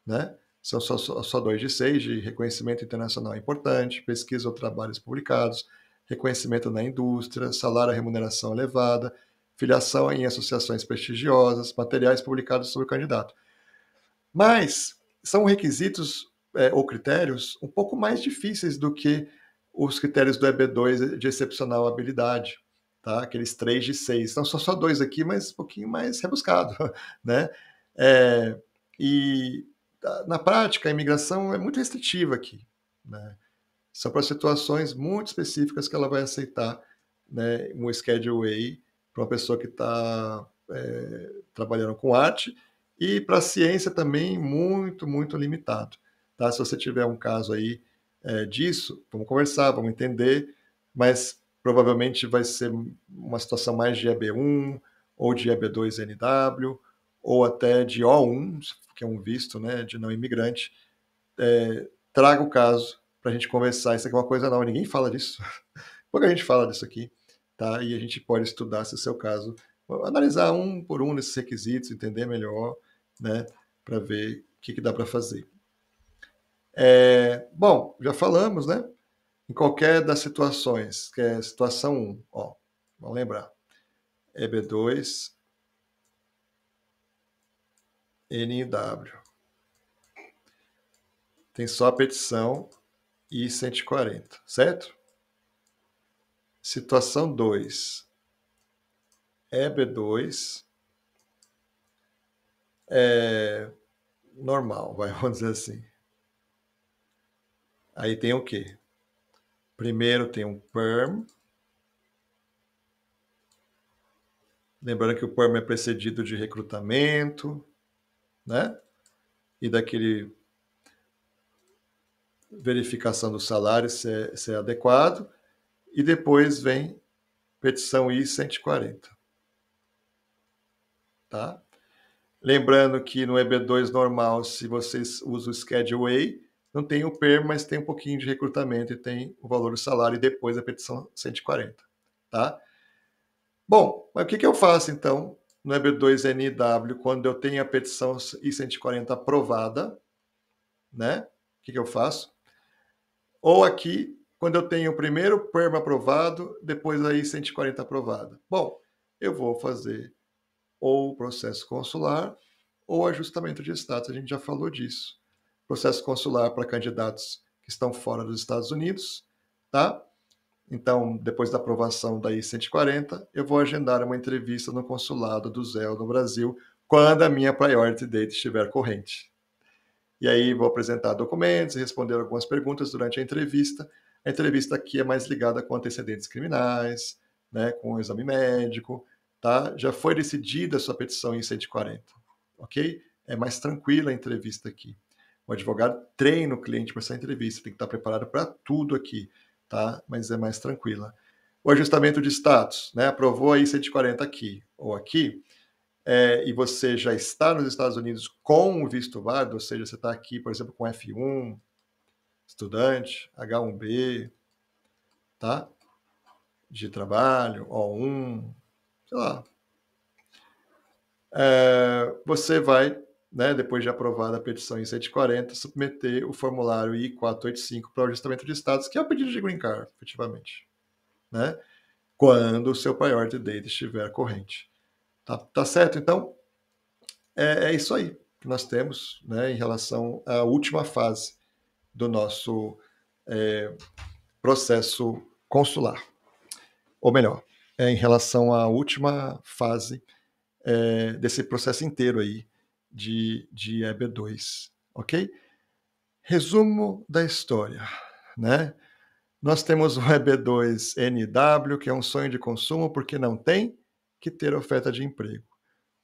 né? São só 2 de 6, de reconhecimento internacional importante, pesquisa ou trabalhos publicados, reconhecimento na indústria, salário e remuneração elevada, filiação em associações prestigiosas, materiais publicados sobre o candidato. Mas são requisitos ou critérios um pouco mais difíceis do que os critérios do EB2 de excepcional habilidade, tá? Aqueles 3 de 6. Então, são só 2 aqui, mas um pouquinho mais rebuscado, né? E na prática, a imigração é muito restritiva aqui, né? São para situações muito específicas que ela vai aceitar, né, um Schedule A para uma pessoa que está trabalhando com arte, e para a ciência também muito, muito limitado. Tá? Se você tiver um caso aí disso, vamos conversar, vamos entender, mas provavelmente vai ser uma situação mais de EB1 ou de EB2 NW, ou até de O1, que é um visto, né, de não imigrante. Traga o caso para a gente conversar. Isso aqui é uma coisa nova, ninguém fala disso. Pouca gente fala disso aqui, tá? E a gente pode estudar se é o seu caso, analisar um por um desses requisitos, entender melhor, né? Para ver o que dá para fazer. Bom, já falamos, né? Em qualquer das situações, que é situação 1, ó, vamos lembrar, EB2, NW. Tem só a petição I-140, certo? Situação 2, EB2, normal, vamos dizer assim. Aí tem o quê? Primeiro tem um PERM. Lembrando que o PERM é precedido de recrutamento, né? E daquele verificação do salário se é adequado. E depois vem petição I-140. Tá? Lembrando que no EB2 normal, se vocês usam o Schedule A, não tem o PERM, mas tem um pouquinho de recrutamento e tem o valor do salário e depois a petição 140. Tá? Bom, mas o que eu faço então no EB2NW quando eu tenho a petição I-140 aprovada, né? O que eu faço? Ou aqui, quando eu tenho o primeiro PERM aprovado, depois a I-140 aprovada. Bom, eu vou fazer ou o processo consular ou ajustamento de status, a gente já falou disso. Processo consular para candidatos que estão fora dos Estados Unidos, tá? Então, depois da aprovação da I-140, eu vou agendar uma entrevista no consulado do ZEL no Brasil, quando a minha priority date estiver corrente. E aí vou apresentar documentos e responder algumas perguntas durante a entrevista. A entrevista aqui é mais ligada com antecedentes criminais, né, com o exame médico, tá? Já foi decidida a sua petição em 140, ok? É mais tranquila a entrevista aqui. O advogado treina o cliente para essa entrevista, tem que estar preparado para tudo aqui, tá? Mas é mais tranquila. O ajustamento de status, né? Aprovou aí 140 aqui ou aqui, e você já está nos Estados Unidos com o visto válido, ou seja, você está aqui, por exemplo, com F1, estudante, H1B, tá? De trabalho, O1, sei lá. Você vai, né, depois de aprovada a petição em 140, submeter o formulário I-485 para o ajustamento de status, que é o pedido de green card, efetivamente, né? Quando o seu priority date estiver corrente. Tá certo? Então, é isso aí que nós temos, né, em relação à última fase do nosso processo consular. Ou melhor, em relação à última fase desse processo inteiro aí de EB2, ok? Resumo da história, né? Nós temos o EB2NW, que é um sonho de consumo porque não tem que ter oferta de emprego.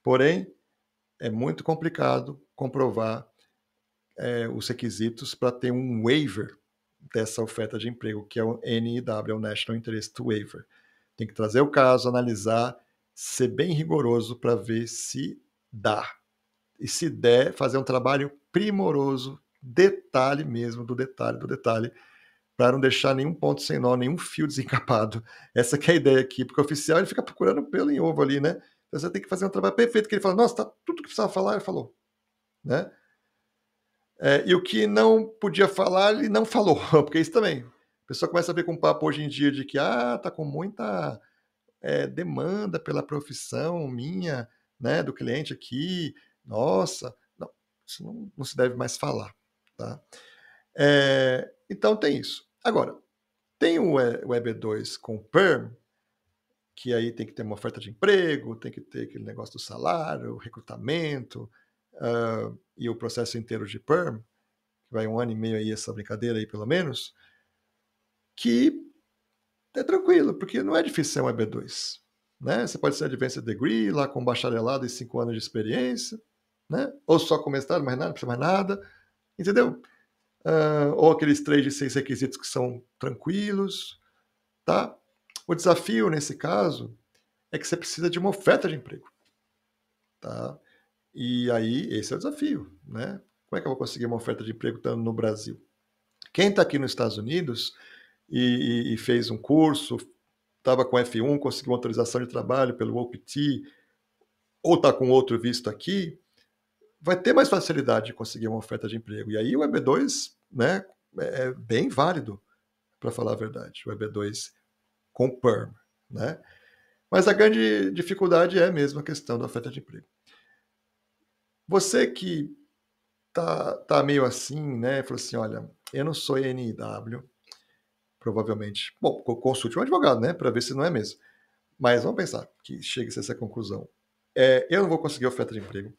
Porém, é muito complicado comprovar os requisitos para ter um waiver dessa oferta de emprego, que é o NIW, é o National Interest Waiver. Tem que trazer o caso, analisar, ser bem rigoroso para ver se dá. E se der, fazer um trabalho primoroso, detalhe mesmo, do detalhe, para não deixar nenhum ponto sem nó, nenhum fio desencapado. Essa que é a ideia aqui, porque o oficial ele fica procurando pelo em ovo ali, né? Então você tem que fazer um trabalho perfeito, que ele fala, nossa, tá tudo que precisava falar, ele falou, né? E o que não podia falar, ele não falou, porque isso também. A pessoa começa a ver com um papo hoje em dia de que, tá com muita demanda pela profissão minha, né, do cliente aqui, nossa, não, isso não se deve mais falar, tá? Então tem isso. Agora, tem o EB2 com PERM, que aí tem que ter uma oferta de emprego, tem que ter aquele negócio do salário, recrutamento, e o processo inteiro de PERM, que vai 1 ano e meio aí essa brincadeira aí pelo menos, que é tranquilo, porque não é difícil ser um EB2. Né? Você pode ser Advanced Degree, lá com bacharelado e 5 anos de experiência, né? Ou só com mestrado, mais nada, não precisa mais nada, entendeu? Ou aqueles 3 de 6 requisitos que são tranquilos, tá? O desafio, nesse caso, é que você precisa de uma oferta de emprego, tá? E aí, esse é o desafio, né? Como é que eu vou conseguir uma oferta de emprego estando no Brasil? Quem está aqui nos Estados Unidos e fez um curso, estava com F1, conseguiu uma autorização de trabalho pelo OPT, ou está com outro visto aqui, vai ter mais facilidade de conseguir uma oferta de emprego. E aí o EB2, né, é bem válido, para falar a verdade, o EB2 com PERM, né? Mas a grande dificuldade é mesmo a questão da oferta de emprego. Você que tá meio assim, né, falou assim, olha, eu não sou NIW, provavelmente. Bom, consulte um advogado, né, para ver se não é mesmo. Mas vamos pensar que chegue a essa conclusão. Eu não vou conseguir oferta de emprego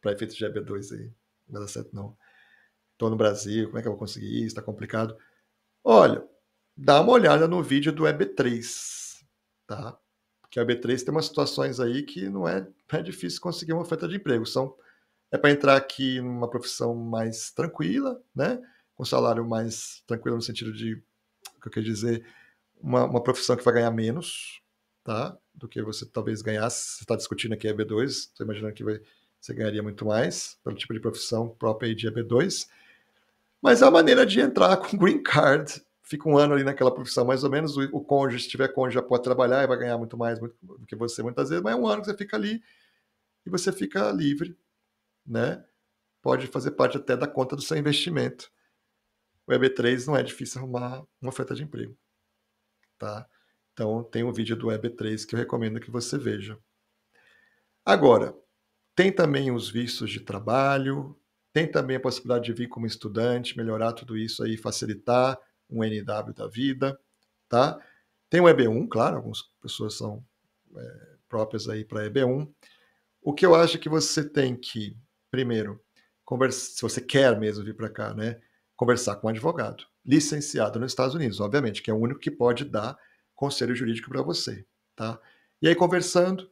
para efeitos de EB2 aí, não vai dar certo não. Estou no Brasil, como é que eu vou conseguir isso? Está complicado. Olha, dá uma olhada no vídeo do EB3, tá? Porque o EB3 tem umas situações aí que não é difícil conseguir uma oferta de emprego. É para entrar aqui numa profissão mais tranquila, né? Com salário mais tranquilo no sentido de, o que eu quero dizer, uma profissão que vai ganhar menos, tá? Do que você talvez ganhasse. Você está discutindo aqui EB2, estou imaginando que você ganharia muito mais pelo tipo de profissão própria de EB2. Mas é a maneira de entrar com green card. Fica 1 ano ali naquela profissão, mais ou menos. O cônjuge, se tiver cônjuge, já pode trabalhar e vai ganhar muito mais do que você muitas vezes, mas é 1 ano que você fica ali e você fica livre, né? Pode fazer parte até da conta do seu investimento. O EB3 não é difícil arrumar uma oferta de emprego, tá? Então tem um vídeo do EB3 que eu recomendo que você veja. Agora, tem também os vistos de trabalho, tem também a possibilidade de vir como estudante, melhorar tudo isso aí, facilitar um NW da vida, tá? Tem o EB1, claro, algumas pessoas são próprias aí para EB1. O que eu acho que você tem que, primeiro, se você quer mesmo vir para cá, né, conversar com um advogado, licenciado nos Estados Unidos, obviamente, que é o único que pode dar conselho jurídico para você, tá? E aí, conversando,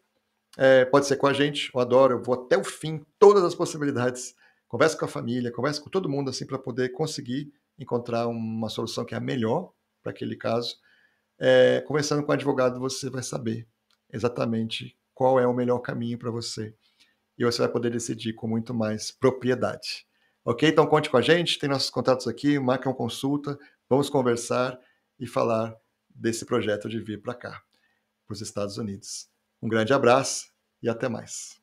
pode ser com a gente, eu adoro, eu vou até o fim, todas as possibilidades, converso com a família, converso com todo mundo, assim, para poder conseguir encontrar uma solução que é a melhor para aquele caso. Conversando com o advogado, você vai saber exatamente qual é o melhor caminho para você. E você vai poder decidir com muito mais propriedade. Ok? Então conte com a gente, tem nossos contatos aqui, marca uma consulta, vamos conversar e falar desse projeto de vir para cá, para os Estados Unidos. Um grande abraço e até mais.